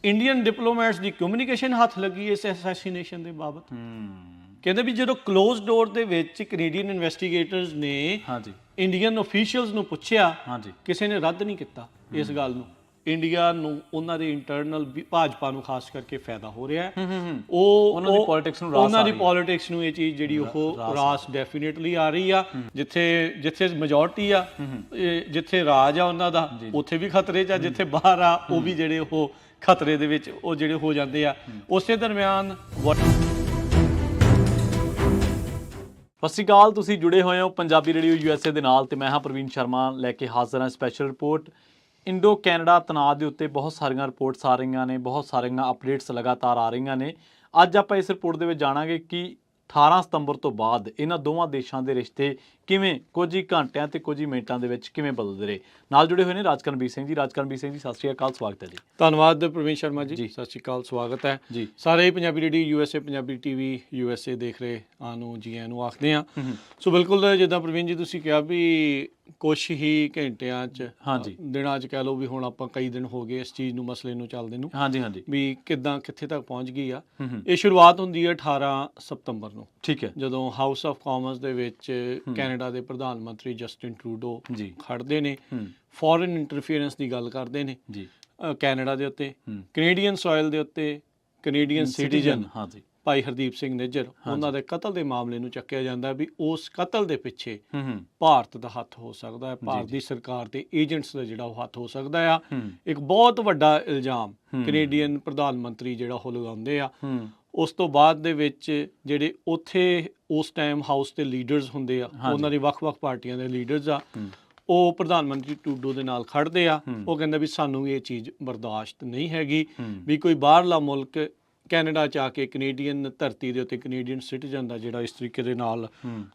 Indian diplomats ਦੀ communication ਹੱਥ ਲੱਗੀ ਇਸ ਅਸੈਸੀਨੇਸ਼ਨ ਦੇ ਬਾਬਤ। ਕਹਿੰਦੇ ਵੀ ਜਦੋਂ ਕਲੋਜ਼ ਡੋਰ ਦੇ ਵਿੱਚ ਕੈਨੇਡੀਅਨ ਇਨਵੈਸਟੀਗੇਟਰਸ ਨੇ ਹਾਂਜੀ ਇੰਡੀਅਨ ਅਫੀਸ਼ੀਅਲਸ ਨੂੰ ਪੁੱਛਿਆ, ਹਾਂਜੀ ਕਿਸੇ ਨੇ ਰੱਦ ਨਹੀਂ ਕੀਤਾ ਇਸ ਗੱਲ ਨੂੰ। ਇੰਡੀਆ ਨੂੰ ਉਹਨਾਂ ਦੇ ਇੰਟਰਨਲ ਭਾਜਪਾ ਨੂੰ ਖਾਸ ਕਰਕੇ ਫਾਇਦਾ ਹੋ ਰਿਹਾ ਹੈ। ਉਹਨਾਂ ਦੀ ਪੋਲਿਟਿਕਸ ਨੂੰ ਰਾਸ ਉਹਨਾਂ ਦੀ ਪੋਲਿਟਿਕਸ ਨੂੰ ਇਹ ਚੀਜ਼ ਜਿਹੜੀ ਉਹ ਰਾਸ ਡੈਫੀਨੇਟਲੀ ਆ ਰਹੀ ਆ। ਜਿੱਥੇ ਮੈਜੋਰਟੀ ਆ, ਜਿੱਥੇ ਰਾਜ ਆ ਉਹਨਾਂ ਦਾ, ਉੱਥੇ ਵੀ ਖਤਰੇ 'ਚ ਆ, ਜਿੱਥੇ ਬਾਹਰ ਆ ਉਹ ਵੀ ਜਿਹੜੇ ਉਹ ਖਤਰੇ ਦੇ ਵਿੱਚ ਉਹ ਜਿਹੜੇ ਹੋ ਜਾਂਦੇ ਆ। ਉਸੇ ਦਰਮਿਆਨ ਸਤਿ ਸ਼੍ਰੀ ਅਕਾਲ, ਤੁਸੀਂ ਜੁੜੇ ਹੋਏ ਹੋ ਪੰਜਾਬੀ ਰੇਡੀਓ USA ਦੇ ਨਾਲ ਤੇ ਮੈਂ ਹਾਂ ਪ੍ਰਵੀਨ ਸ਼ਰਮਾ ਲੈ ਕੇ ਹਾਜ਼ਰ ਹਾਂ ਸਪੈਸ਼ਲ ਰਿਪੋਰਟ। ਇੰਡੋ ਕੈਨੇਡਾ ਤਣਾਅ ਦੇ ਉੱਤੇ ਬਹੁਤ ਸਾਰੀਆਂ ਰਿਪੋਰਟਸ ਆ ਰਹੀਆਂ ਨੇ, ਬਹੁਤ ਸਾਰੀਆਂ ਅਪਡੇਟਸ ਲਗਾਤਾਰ ਆ ਰਹੀਆਂ ਨੇ। ਅੱਜ ਆਪਾਂ ਇਸ ਰਿਪੋਰਟ ਦੇ ਵਿੱਚ ਜਾਣਾਂਗੇ ਕਿ 18 ਸਤੰਬਰ ਤੋਂ ਬਾਅਦ ਇਹਨਾਂ ਦੋਵਾਂ ਦੇਸ਼ਾਂ ਦੇ ਰਿਸ਼ਤੇ ਕਿਵੇਂ ਕੁਝ ਹੀ ਘੰਟਿਆਂ ਤੇ ਕੁਝ ਹੀ ਮਿੰਟਾਂ ਦੇ ਵਿੱਚ ਕਿਵੇਂ ਬਦਲਦੇ ਰਹੇ। ਨਾਲ ਜੁੜੇ ਹੋਏ ਨੇ ਰਾਜਕਰਨਬੀਰ ਸਿੰਘ ਜੀ। ਰਾਜਕਰਨਬੀਰ ਸਿੰਘ ਜੀ, ਸਤਿ ਸ਼੍ਰੀ ਅਕਾਲ, ਸਵਾਗਤ ਹੈ ਜੀ। ਧੰਨਵਾਦ ਪ੍ਰਵੀਨ ਸ਼ਰਮਾ ਜੀ, ਸਤਿ ਸ਼੍ਰੀ ਅਕਾਲ, ਸਵਾਗਤ ਹੈ ਜੀ। ਸਾਰੇ Punjabi radio USA, Punjabi TV USA ਦੇਖ ਰਹੇ ਨੂੰ ਜੀ ਆਇਆਂ ਨੂੰ ਆਖਦੇ ਹਾਂ। ਸੋ ਬਿਲਕੁਲ ਜਿੱਦਾਂ ਪ੍ਰਵੀਨ ਜੀ ਤੁਸੀਂ ਕਿਹਾ ਵੀ ਕੁਛ ਹੀ ਘੰਟਿਆਂ 'ਚ, ਹਾਂਜੀ ਦਿਨਾਂ 'ਚ ਕਹਿ ਲਓ ਵੀ ਹੁਣ ਆਪਾਂ ਕਈ ਦਿਨ ਹੋ ਗਏ ਇਸ ਚੀਜ਼ ਨੂੰ, ਮਸਲੇ ਨੂੰ ਚੱਲਦੇ ਨੂੰ, ਹਾਂਜੀ ਹਾਂਜੀ ਵੀ ਕਿੱਦਾਂ ਕਿੱਥੇ ਤੱਕ ਪਹੁੰਚ ਗਈ ਆ। ਇਹ ਸ਼ੁਰੂਆਤ ਹੁੰਦੀ ਹੈ 18 ਸਤੰਬਰ ਨੂੰ, ਠੀਕ ਹੈ, ਜਦੋਂ ਹਾਊਸ ਆਫ ਕਾਮਨਸ ਦੇ ਵਿੱਚ ਕੈਨੇਡਾ ਦੇ ਪ੍ਰਧਾਨ ਮੰਤਰੀ ਜਸਟਿਨ ਟਰੂਡੋ ਜੀ ਖੜਦੇ ਨੇ, ਫੋਰਨ ਇੰਟਰਫੀਅਰੈਂਸ ਦੀ ਗੱਲ ਕਰਦੇ ਨੇ ਜੀ ਕੈਨੇਡਾ ਦੇ ਉੱਤੇ, ਕੈਨੇਡੀਅਨ ਸੋਇਲ ਦੇ ਉੱਤੇ। ਕੈਨੇਡੀਅਨ ਸਿਟੀਜ਼ਨ ਹਾਂਜੀ ਭਾਈ ਹਰਦੀਪ ਸਿੰਘ ਨਿੱਜਰ, ਉਹਨਾਂ ਦੇ ਕਤਲ ਦੇ ਮਾਮਲੇ ਨੂੰ ਚੱਕਿਆ ਜਾਂਦਾ ਵੀ ਉਸ ਕਤਲ ਦੇ ਪਿੱਛੇ ਭਾਰਤ ਦਾ ਹੱਥ ਹੋ ਸਕਦਾ ਹੈ, ਭਾਰਤ ਦੀ ਸਰਕਾਰ ਦੇ ਏਜੰਟਸ ਦਾ ਜਿਹੜਾ ਉਹ ਹੱਥ ਹੋ ਸਕਦਾ ਆ। ਇੱਕ ਬਹੁਤ ਵੱਡਾ ਇਲਜ਼ਾਮ ਕੈਨੇਡੀਅਨ ਪ੍ਰਧਾਨ ਮੰਤਰੀ ਜਿਹੜਾ ਉਹ ਲਗਾਉਂਦੇ ਆ। ਉਸ ਤੋਂ ਬਾਅਦ ਦੇ ਵਿੱਚ ਜਿਹੜੇ ਉੱਥੇ ਉਸ ਟਾਈਮ ਹਾਊਸ ਦੇ ਲੀਡਰਸ ਹੁੰਦੇ ਆ, ਉਹਨਾਂ ਦੀ ਵੱਖ-ਵੱਖ ਪਾਰਟੀਆਂ ਦੇ ਲੀਡਰਸ ਆ, ਉਹ ਪ੍ਰਧਾਨ ਮੰਤਰੀ ਟਰੂਡੋ ਦੇ ਨਾਲ ਖੜਦੇ ਆ। ਉਹ ਕਹਿੰਦਾ ਵੀ ਸਾਨੂੰ ਇਹ ਚੀਜ਼ ਬਰਦਾਸ਼ਤ ਨਹੀਂ ਹੈਗੀ ਵੀ ਕੋਈ ਬਾਹਰਲਾ ਮੁਲਕ ਕੈਨੇਡਾ 'ਚ ਆ ਕੇ ਕੈਨੇਡੀਅਨ ਧਰਤੀ ਦੇ ਉੱਤੇ ਕੈਨੇਡੀਅਨ ਸਿਟੀਜ਼ਨ ਦਾ ਜਿਹੜਾ ਇਸ ਤਰੀਕੇ ਦੇ ਨਾਲ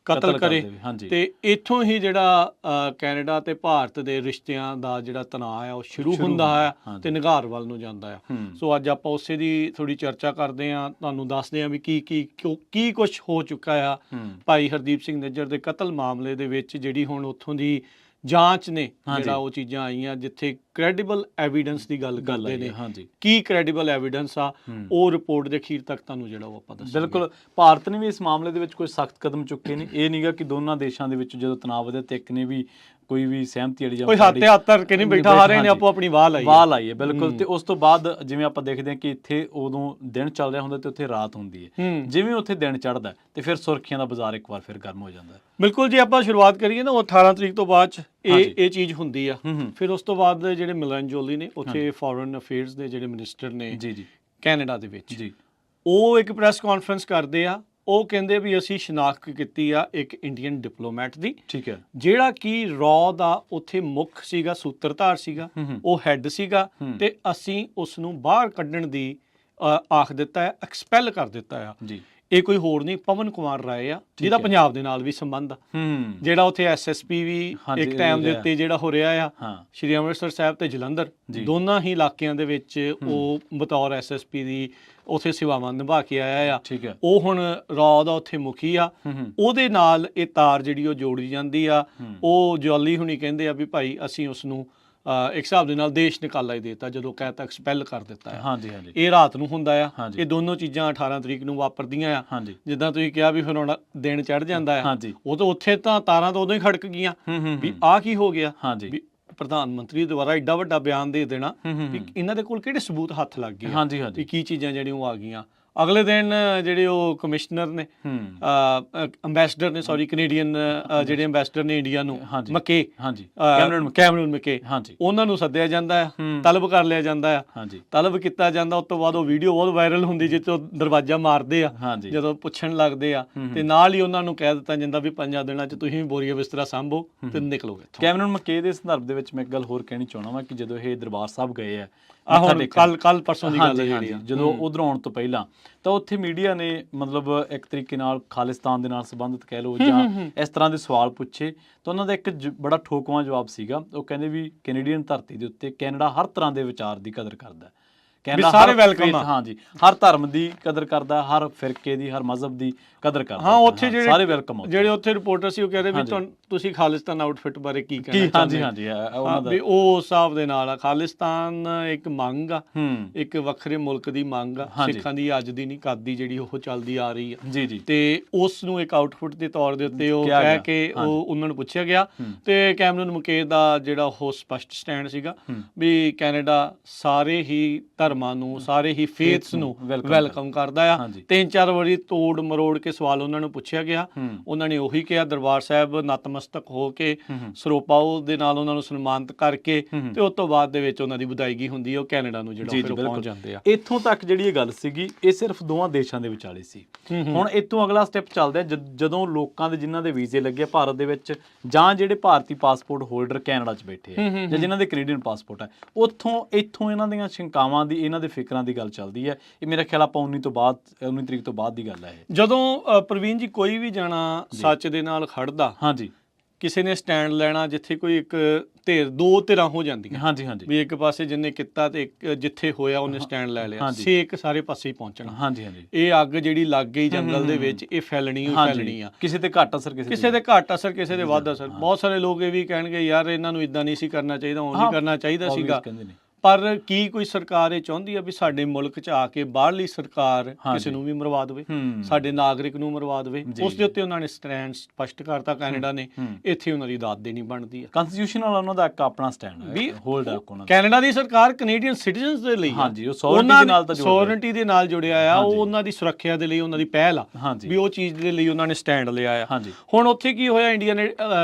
ਕਤਲ ਕਰੇ। ਤੇ ਇੱਥੋਂ ਹੀ ਜਿਹੜਾ ਕੈਨੇਡਾ ਤੇ ਭਾਰਤ ਦੇ ਰਿਸ਼ਤਿਆਂ ਦਾ ਜਿਹੜਾ ਤਣਾਅ ਆ ਉਹ ਸ਼ੁਰੂ ਹੁੰਦਾ ਹੈ ਤੇ ਨਿਘਾਰ ਵੱਲ ਨੂੰ ਜਾਂਦਾ ਆ। ਸੋ ਅੱਜ ਆਪਾਂ ਉਸੇ ਦੀ ਥੋੜੀ ਚਰਚਾ ਕਰਦੇ ਹਾਂ, ਤੁਹਾਨੂੰ ਦੱਸਦੇ ਹਾਂ ਵੀ ਕੀ ਕੁਛ ਹੋ ਚੁੱਕਾ ਆ ਭਾਈ ਹਰਦੀਪ ਸਿੰਘ ਨਿੱਜਰ ਦੇ ਕਤਲ ਮਾਮਲੇ ਦੇ ਵਿੱਚ। ਜਿਹੜੀ ਹੁਣ ਉੱਥੋਂ ਦੀ ਜਾਂਚ ਨੇ ਜਿਹੜਾ ਉਹ ਚੀਜ਼ਾਂ ਆਈਆਂ ਜਿੱਥੇ ਕ੍ਰੈਡੀਬਲ ਐਵੀਡੈਂਸ ਦੀ ਗੱਲ ਕਰਦੇ ਨੇ। ਕੀ ਕ੍ਰੈਡੀਬਲ ਐਵੀਡੈਂਸ ਆ ਉਹ ਰਿਪੋਰਟ ਦੇ ਅਖੀਰ ਤੱਕ ਤੁਹਾਨੂੰ ਜਿਹੜਾ ਉਹ ਆਪਾਂ ਦੱਸਾਂਗੇ। ਬਿਲਕੁਲ, ਭਾਰਤ ਨੇ ਵੀ ਇਸ ਮਾਮਲੇ ਦੇ ਵਿੱਚ ਕੋਈ ਸਖਤ ਕਦਮ ਚੁੱਕੇ ਨੇ। ਇਹ ਨਹੀਂਗਾ ਕਿ ਦੋਨਾਂ ਦੇਸ਼ਾਂ ਦੇ ਵਿੱਚ ਜਦੋਂ ਤਣਾਅ ਵਧਿਆ ਤੇ ਇੱਕ ਨੇ ਵੀ ਕੋਈ ਵੀ ਸਹਿਮਤੀ ਵਾਲੀ ਜਾਂ ਕੋਈ ਹੱਥ ਧਰ ਕੇ ਨਹੀਂ ਬੈਠਾ, ਆ ਰਹੇ ਨੇ ਆਪੋ ਆਪਣੀ ਵਾਹ ਲਾਈ ਹੈ। ਬਿਲਕੁਲ। ਤੇ ਉਸ ਤੋਂ ਬਾਅਦ ਜਿਵੇਂ ਆਪਾਂ ਦੇਖਦੇ ਹਾਂ ਕਿ ਇੱਥੇ ਉਦੋਂ ਦਿਨ ਚੱਲ ਰਿਹਾ ਹੁੰਦਾ ਤੇ ਉੱਥੇ ਰਾਤ ਹੁੰਦੀ ਹੈ। ਜਿਵੇਂ ਉੱਥੇ ਦਿਨ ਚੜ੍ਹਦਾ ਤੇ ਫਿਰ ਸੁਰਖੀਆਂ ਦਾ ਬਾਜ਼ਾਰ ਇੱਕ ਵਾਰ ਫਿਰ ਗਰਮ ਹੋ ਜਾਂਦਾ ਹੈ। ਬਿਲਕੁਲ, ਜੇ ਆਪਾਂ ਸ਼ੁਰੂਆਤ ਕਰੀਏ ਨਾ ਉਹ 18 ਤਰੀਕ ਤੋਂ ਬਾਅਦ ਇਹ ਚੀਜ਼ ਹੁੰਦੀ ਆ। ਫਿਰ ਉਸ ਤੋਂ ਬਾਅਦ ਜਿਹੜੇ ਮਿਲਨ ਜੋਲੀ ਨੇ ਉੱਥੇ ਫੋਰਨ ਅਫੇਅਰਸ ਦੇ ਜਿਹੜੇ ਮਿਨਿਸਟਰ ਨੇ ਕੈਨੇਡਾ ਦੇ ਵਿੱਚ, ਉਹ ਇੱਕ ਪ੍ਰੈਸ ਕਾਨਫਰੰਸ ਕਰਦੇ ਆ। ਉਹ ਕਹਿੰਦੇ ਵੀ ਅਸੀਂ ਸ਼ਨਾਖਤ ਕੀਤੀ ਆ ਇੱਕ ਇੰਡੀਅਨ ਡਿਪਲੋਮੈਟ ਦੀ, ਠੀਕ ਹੈ, ਜਿਹੜਾ ਕਿ ਰॉ ਦਾ ਉੱਥੇ ਮੁੱਖ ਸੀਗਾ, ਸੂਤਰਧਾਰ ਸੀਗਾ, ਉਹ ਹੈੱਡ ਸੀਗਾ, ਤੇ ਅਸੀਂ ਉਸ ਨੂੰ ਬਾਹਰ ਕੱਢਣ ਦੀ ਆਖ ਦਿੱਤਾ ਹੈ, ਐਕਸਪੈਲ ਕਰ ਦਿੱਤਾ ਆ ਜੀ। ਇਹ ਕੋਈ ਹੋਰ ਨਹੀਂ, ਪਵਨ ਕੁਮਾਰ ਰਾਏ ਆ, ਜਿਹਦਾ ਪੰਜਾਬ ਦੇ ਨਾਲ ਵੀ ਸੰਬੰਧ ਆ, ਜਿਹੜਾ ਉੱਥੇ SSP ਵੀ ਇੱਕ ਟਾਈਮ ਦੇ ਉੱਤੇ ਜਿਹੜਾ ਹੋ ਰਿਹਾ ਆ ਸ਼੍ਰੀ ਅੰਮ੍ਰਿਤਸਰ ਸਾਹਿਬ ਤੇ ਜਲੰਧਰ ਦੋਨਾਂ ਹੀ ਇਲਾਕਿਆਂ ਦੇ ਵਿੱਚ ਉਹ ਬਤੌਰ SSP ਦੀ ਉੱਥੇ ਸੇਵਾਵਾਂ ਨਿਭਾ ਕੇ ਆਇਆ ਆ। ਉਹ ਹੁਣ ਰॉ ਦਾ ਉੱਥੇ ਮੁਖੀ ਆ। ਉਹਦੇ ਨਾਲ ਇਹ ਤਾਰ ਜਿਹੜੀ ਉਹ ਜੋੜੀ ਜਾਂਦੀ ਆ। ਉਹ ਜੋਲੀ ਹੁਣੀ ਕਹਿੰਦੇ ਆ ਵੀ ਭਾਈ ਅਸੀਂ ਉਸ ਨੂੰ ਇੱਕ ਹਿਸਾਬ ਦੇ ਨਾਲ ਦੇਸ਼ ਨਿਕਾਲਾ ਹੀ ਦੇਤਾ ਜਦੋਂ ਕਹਿਤਾ ਐਕਸਪੈਲ ਕਰ ਦਿੱਤਾ ਹੈ। ਇਹ ਰਾਤ ਨੂੰ ਹੁੰਦਾ ਆ। ਇਹ ਦੋਨੋਂ ਚੀਜ਼ਾਂ 18 ਤਰੀਕ ਨੂੰ ਵਾਪਰਦੀਆਂ ਆ। ਜਿੱਦਾਂ ਤੁਸੀਂ ਕਿਹਾ ਵੀ ਫਿਰ ਹੁਣ ਦਿਨ ਚੜ੍ਹ ਜਾਂਦਾ ਆ, ਉਹ ਤਾਂ ਉੱਥੇ ਤਾਂ ਤਾਰਾਂ ਤਾਂ ਉਦੋਂ ਹੀ ਖੜਕ ਗਈਆਂ ਵੀ ਆਹ ਕੀ ਹੋ ਗਿਆ। ਪ੍ਰਧਾਨ ਮੰਤਰੀ ਦੁਆਰਾ ਐਡਾ ਵੱਡਾ ਬਿਆਨ ਦੇ ਦੇਣਾ ਵੀ ਇਹਨਾਂ ਦੇ ਕੋਲ ਕਿਹੜੇ ਸਬੂਤ ਹੱਥ ਲੱਗ ਗਏ ਵੀ ਕੀ ਚੀਜ਼ਾਂ ਜਿਹੜੀਆਂ ਉਹ ਆ ਗਈਆਂ। ਅਗਲੇ ਦਿਨ ਜਿਹੜੇ ਉਹ ਕਮਿਸ਼ਨਰ ਨੇ, ਅੰਬੈਸਡਰ ਨੇ, ਸੌਰੀ ਕੈਨੇਡੀਅਨ ਜਿਹੜੇ ਅੰਬੈਸਡਰ ਨੇ ਇੰਡੀਆ ਨੂੰ, ਮੱਕੇ, ਕੈਮਰਨ ਮੱਕੇ, ਉਹਨਾਂ ਨੂੰ ਸੱਦਿਆ ਜਾਂਦਾ ਆ, ਤਲਬ ਕਰ ਲਿਆ ਜਾਂਦਾ ਆ। ਤਲਬ ਕੀਤਾ ਜਾਂਦਾ, ਉਸ ਤੋਂ ਬਾਅਦ ਉਹ ਵੀਡੀਓ ਬਹੁਤ ਵਾਇਰਲ ਹੁੰਦੀ ਜਿਸ ਤੋਂ ਦਰਵਾਜ਼ਾ ਮਾਰਦੇ ਆ ਜਦੋਂ ਪੁੱਛਣ ਲੱਗਦੇ ਆ, ਤੇ ਨਾਲ ਹੀ ਉਹਨਾਂ ਨੂੰ ਕਹਿ ਦਿੱਤਾ ਜਾਂਦਾ ਵੀ 5 ਦਿਨਾਂ 'ਚ ਤੁਸੀਂ ਵੀ ਬੋਰੀਆ ਬਿਸਤਰਾ ਸਾਂਭੋ ਤੇ ਨਿਕਲੋਗੇ। ਕੈਮਰਨ ਮੱਕੇ ਦੇ ਸੰਦਰਭ ਦੇ ਵਿੱਚ ਮੈਂ ਇੱਕ ਗੱਲ ਹੋਰ ਕਹਿਣੀ ਚਾਹੁੰਦਾ ਵਾਂ ਕਿ ਜਦੋਂ ਇਹ ਦਰਬਾਰ ਸਾਹਿਬ ਗਏ ਆ, ਕੱਲ ਪਰਸੋਂ ਦੀ ਗੱਲ ਹੈ, ਜਦੋਂ ਉਧਰੋਂ ਆਉਣ ਤੋਂ ਪਹਿਲਾਂ ਤਾਂ ਉੱਥੇ ਮੀਡੀਆ ਨੇ ਮਤਲਬ ਇੱਕ ਤਰੀਕੇ ਨਾਲ ਖਾਲਿਸਤਾਨ ਦੇ ਨਾਲ ਸੰਬੰਧਿਤ ਕਹਿ ਲਓ ਜਾਂ ਇਸ ਤਰ੍ਹਾਂ ਦੇ ਸਵਾਲ ਪੁੱਛੇ ਤਾਂ ਉਹਨਾਂ ਦਾ ਇੱਕ ਬੜਾ ਠੋਕਵਾਂ ਜਵਾਬ ਸੀਗਾ। ਉਹ ਕਹਿੰਦੇ ਵੀ ਕੈਨੇਡੀਅਨ ਧਰਤੀ ਦੇ ਉੱਤੇ ਕੈਨੇਡਾ ਹਰ ਤਰ੍ਹਾਂ ਦੇ ਵਿਚਾਰ ਦੀ ਕਦਰ ਕਰਦਾ। ਕੈਨੇਡਾ ਸਾਰੇ ਵੈਲਕਮ ਆ। ਹਾਂਜੀ, ਹਰ ਧਰਮ ਦੀ ਕਦਰ ਕਰਦਾ, ਹਰ ਫਿਰਕੇ ਦੀ, ਹਰ ਮਜ਼ਹਬ ਦੀ ਕਦਰ ਕਰਦਾ। ਹਾਂ, ਉੱਥੇ ਸਾਰੇ ਵੈਲਕਮ, ਜਿਹੜੇ ਉੱਥੇ ਰਿਪੋਰਟਰ ਸੀ ਉਹ ਕਹਿ ਰਹੇ ਵੀ ਤੁਸੀਂ ਖਾਲਿਸਤਾਨ ਆਊਟਫਿਟ ਬਾਰੇ ਕੀ ਕਹਿਣਾ ਚਾਹੁੰਦੇ? ਹਾਂਜੀ, ਉਹਨਾਂ ਦਾ ਵੀ ਉਹ ਹਿਸਾਬ ਦੇ ਨਾਲ ਆ। ਖਾਲਿਸਤਾਨ ਇੱਕ ਮੰਗ ਆ, ਇੱਕ ਵੱਖਰੇ ਮੁਲਕ ਦੀ ਮੰਗ ਆ, ਸਿੱਖਾਂ ਦੀ ਅੱਜ ਦੀ ਨਹੀਂ ਕਦ ਦੀ ਜਿਹੜੀ ਉਹ ਚੱਲਦੀ ਆ ਰਹੀ ਆ ਜੀ। ਤੇ ਉਸ ਨੂੰ ਇੱਕ ਆਊਟਫਿਟ ਦੇ ਤੌਰ ਦੇ ਉੱਤੇ ਉਹ ਕਹਿ ਕੇ ਉਹਨਾਂ ਨੂੰ ਪੁੱਛਿਆ ਗਿਆ ਤੇ ਕੈਮਰਨ ਮਕੇਰ ਦਾ ਜਿਹੜਾ ਉਹ ਸਪਸ਼ਟ ਸਟੈਂਡ ਸੀਗਾ ਵੀ ਕੈਨੇਡਾ ਸਾਰੇ ਹੀ ਧਰਮਾਂ ਨੂੰ, ਸਾਰੇ ਹੀ ਫੇਥਸ ਨੂੰ ਵੈਲਕਮ ਕਰਦਾ ਆ। 3-4 ਵਾਰੀ ਤੋੜ ਮਰੋੜ ਕੇ ਸਵਾਲ ਉਹਨਾਂ ਨੂੰ ਪੁੱਛਿਆ ਗਿਆ, ਉਹਨਾਂ ਨੇ ਉਹੀ ਕਿਹਾ ਦਰਬਾਰ ਸਾਹਿਬ ਨਤਮਸਤਕ ਹੋ ਕੇ ਸਰੋਪਾਓ ਦੇ ਨਾਲ ਉਹਨਾਂ ਨੂੰ ਸਨਮਾਨਿਤ ਕਰਕੇ ਤੇ ਉਸ ਤੋਂ ਬਾਅਦ ਦੇ ਵਿੱਚ ਉਹਨਾਂ ਦੀ ਵਿਦਾਇਗੀ ਹੁੰਦੀ ਹੈ, ਉਹ ਕੈਨੇਡਾ ਨੂੰ ਜਿਹੜਾ ਫਿਰ ਪਹੁੰਚ ਜਾਂਦੇ ਆ। ਇੱਥੋਂ ਤੱਕ ਜਿਹੜੀ ਇਹ ਗੱਲ ਸੀਗੀ ਇਹ ਸਿਰਫ ਦੋਵਾਂ ਦੇਸ਼ਾਂ ਦੇ ਵਿਚਾਲੇ ਸੀ। ਹੁਣ ਇੱਥੋਂ ਅਗਲਾ ਸਟੈਪ ਚੱਲਦਾ ਜਦੋਂ ਲੋਕਾਂ ਦੇ ਜਿਨ੍ਹਾਂ ਦੇ ਵੀਜ਼ੇ ਲੱਗੇ ਭਾਰਤ ਦੇ ਵਿੱਚ ਜਾਂ ਜਿਹੜੇ ਭਾਰਤੀ ਪਾਸਪੋਰਟ ਹੋਲਡਰ ਕੈਨੇਡਾ 'ਚ ਬੈਠੇ ਆ ਜਾਂ ਜਿਨ੍ਹਾਂ ਦੇ ਕੈਨੇਡੀਅਨ ਪਾਸਪੋਰਟ ਹੈ, ਇੱਥੋਂ ਇਹਨਾਂ ਦੀਆਂ ਸ਼ੰਕਾਵਾਂ ਦੀ, ਇਹਨਾਂ ਦੇ ਫਿਕਰਾਂ ਦੀ ਗੱਲ ਚੱਲਦੀ ਹੈ। ਇਹ ਮੇਰਾ ਖਿਆਲ ਆਪਾਂ 19 ਤਰੀਕ ਤੋਂ ਬਾਅਦ ਦੀ ਗੱਲ ਹੈ। ਜਦੋਂ ਪ੍ਰਵੀਨ ਜੀ ਕੋਈ ਵੀ ਜਾਣਾ ਸੱਚ ਦੇ ਨਾਲ ਖੜਦਾ, ਹਾਂਜੀ, ਕਿਸੇ ਨੇ ਸਟੈਂਡ ਲੈਣਾ, ਜਿੱਥੇ ਕੋਈ ਇੱਕ ਦੋ ਧਿਰਾਂ ਹੋ ਜਾਂਦੀਆਂ, ਹਾਂਜੀ ਵੀ ਇੱਕ ਪਾਸੇ ਜਿੰਨੇ ਕੀਤਾ ਤੇ ਇੱਕ ਜਿੱਥੇ ਹੋਇਆ ਉਹਨੇ ਸਟੈਂਡ ਲੈ ਲਿਆ, ਛੇਕ ਸਾਰੇ ਪਾਸੇ ਹੀ ਪਹੁੰਚਣਾ। ਹਾਂਜੀ, ਇਹ ਅੱਗ ਜਿਹੜੀ ਲੱਗ ਗਈ ਜੰਗਲ ਦੇ ਵਿੱਚ, ਇਹ ਫੈਲਣੀ ਆ। ਕਿਸੇ ਤੇ ਘੱਟ ਅਸਰ, ਕਿਸੇ ਦੇ ਘੱਟ ਅਸਰ, ਕਿਸੇ ਦੇ ਵੱਧ ਅਸਰ। ਬਹੁਤ ਸਾਰੇ ਲੋਕ ਇਹ ਵੀ ਕਹਿਣਗੇ ਯਾਰ ਇਹਨਾਂ ਨੂੰ ਇਦਾਂ ਨਹੀਂ ਸੀ ਕਰਨਾ ਚਾਹੀਦਾ, ਉਹ ਨਹੀਂ ਕਰਨਾ ਚਾਹੀਦਾ ਸੀਗਾ। ਪਰ ਕੀ ਕੋਈ ਸਰਕਾਰ ਇਹ ਚਾਹੁੰਦੀ ਆ ਵੀ ਸਾਡੇ ਮੁਲਕ 'ਚ ਆ ਕੇ ਬਾਹਰਲੀ ਸਰਕਾਰ ਕਿਸੇ ਨੂੰ ਵੀ ਮਰਵਾ ਦੇਵੇ, ਸਾਡੇ ਨਾਗਰਿਕ ਨੂੰ ਮਰਵਾ ਦੇਵੇ? ਉਸ ਦੇ ਉੱਤੇ ਉਹਨਾਂ ਨੇ ਸਟੈਂਡ ਸਪਸ਼ਟ ਕਰਤਾ ਕੈਨੇਡਾ ਨੇ, ਇੱਥੇ ਉਹਨਾਂ ਦੀ ਦਾਦ ਦੇਣੀ ਬਣਦੀ ਆ। ਕਨਸਟੀਟਿਊਸ਼ਨਲ ਉਹਨਾਂ ਦਾ ਇੱਕ ਆਪਣਾ ਸਟੈਂਡ ਹੈ, ਹੋਲਡ ਹੈ ਉਹਨਾਂ ਦਾ। ਕੈਨੇਡਾ ਦੀ ਸਰਕਾਰ ਕੈਨੇਡੀਅਨ ਸਿਟੀਜ਼ਨਸ ਦੇ ਲਈ, ਹਾਂਜੀ, ਉਹ ਸੋਵਰਨਟੀ ਦੇ ਨਾਲ ਜੁੜਿਆ ਆ, ਉਹ ਉਹਨਾਂ ਦੀ ਸੁਰੱਖਿਆ ਦੇ ਲਈ ਉਹਨਾਂ ਦੀ ਪਹਿਲ ਆ ਵੀ ਉਹ ਚੀਜ਼ ਦੇ ਲਈ ਉਹਨਾਂ ਨੇ ਸਟੈਂਡ ਲਿਆ ਆ। ਹੁਣ ਉੱਥੇ ਕੀ ਹੋਇਆ, ਇੰਡੀਆ ਨੇ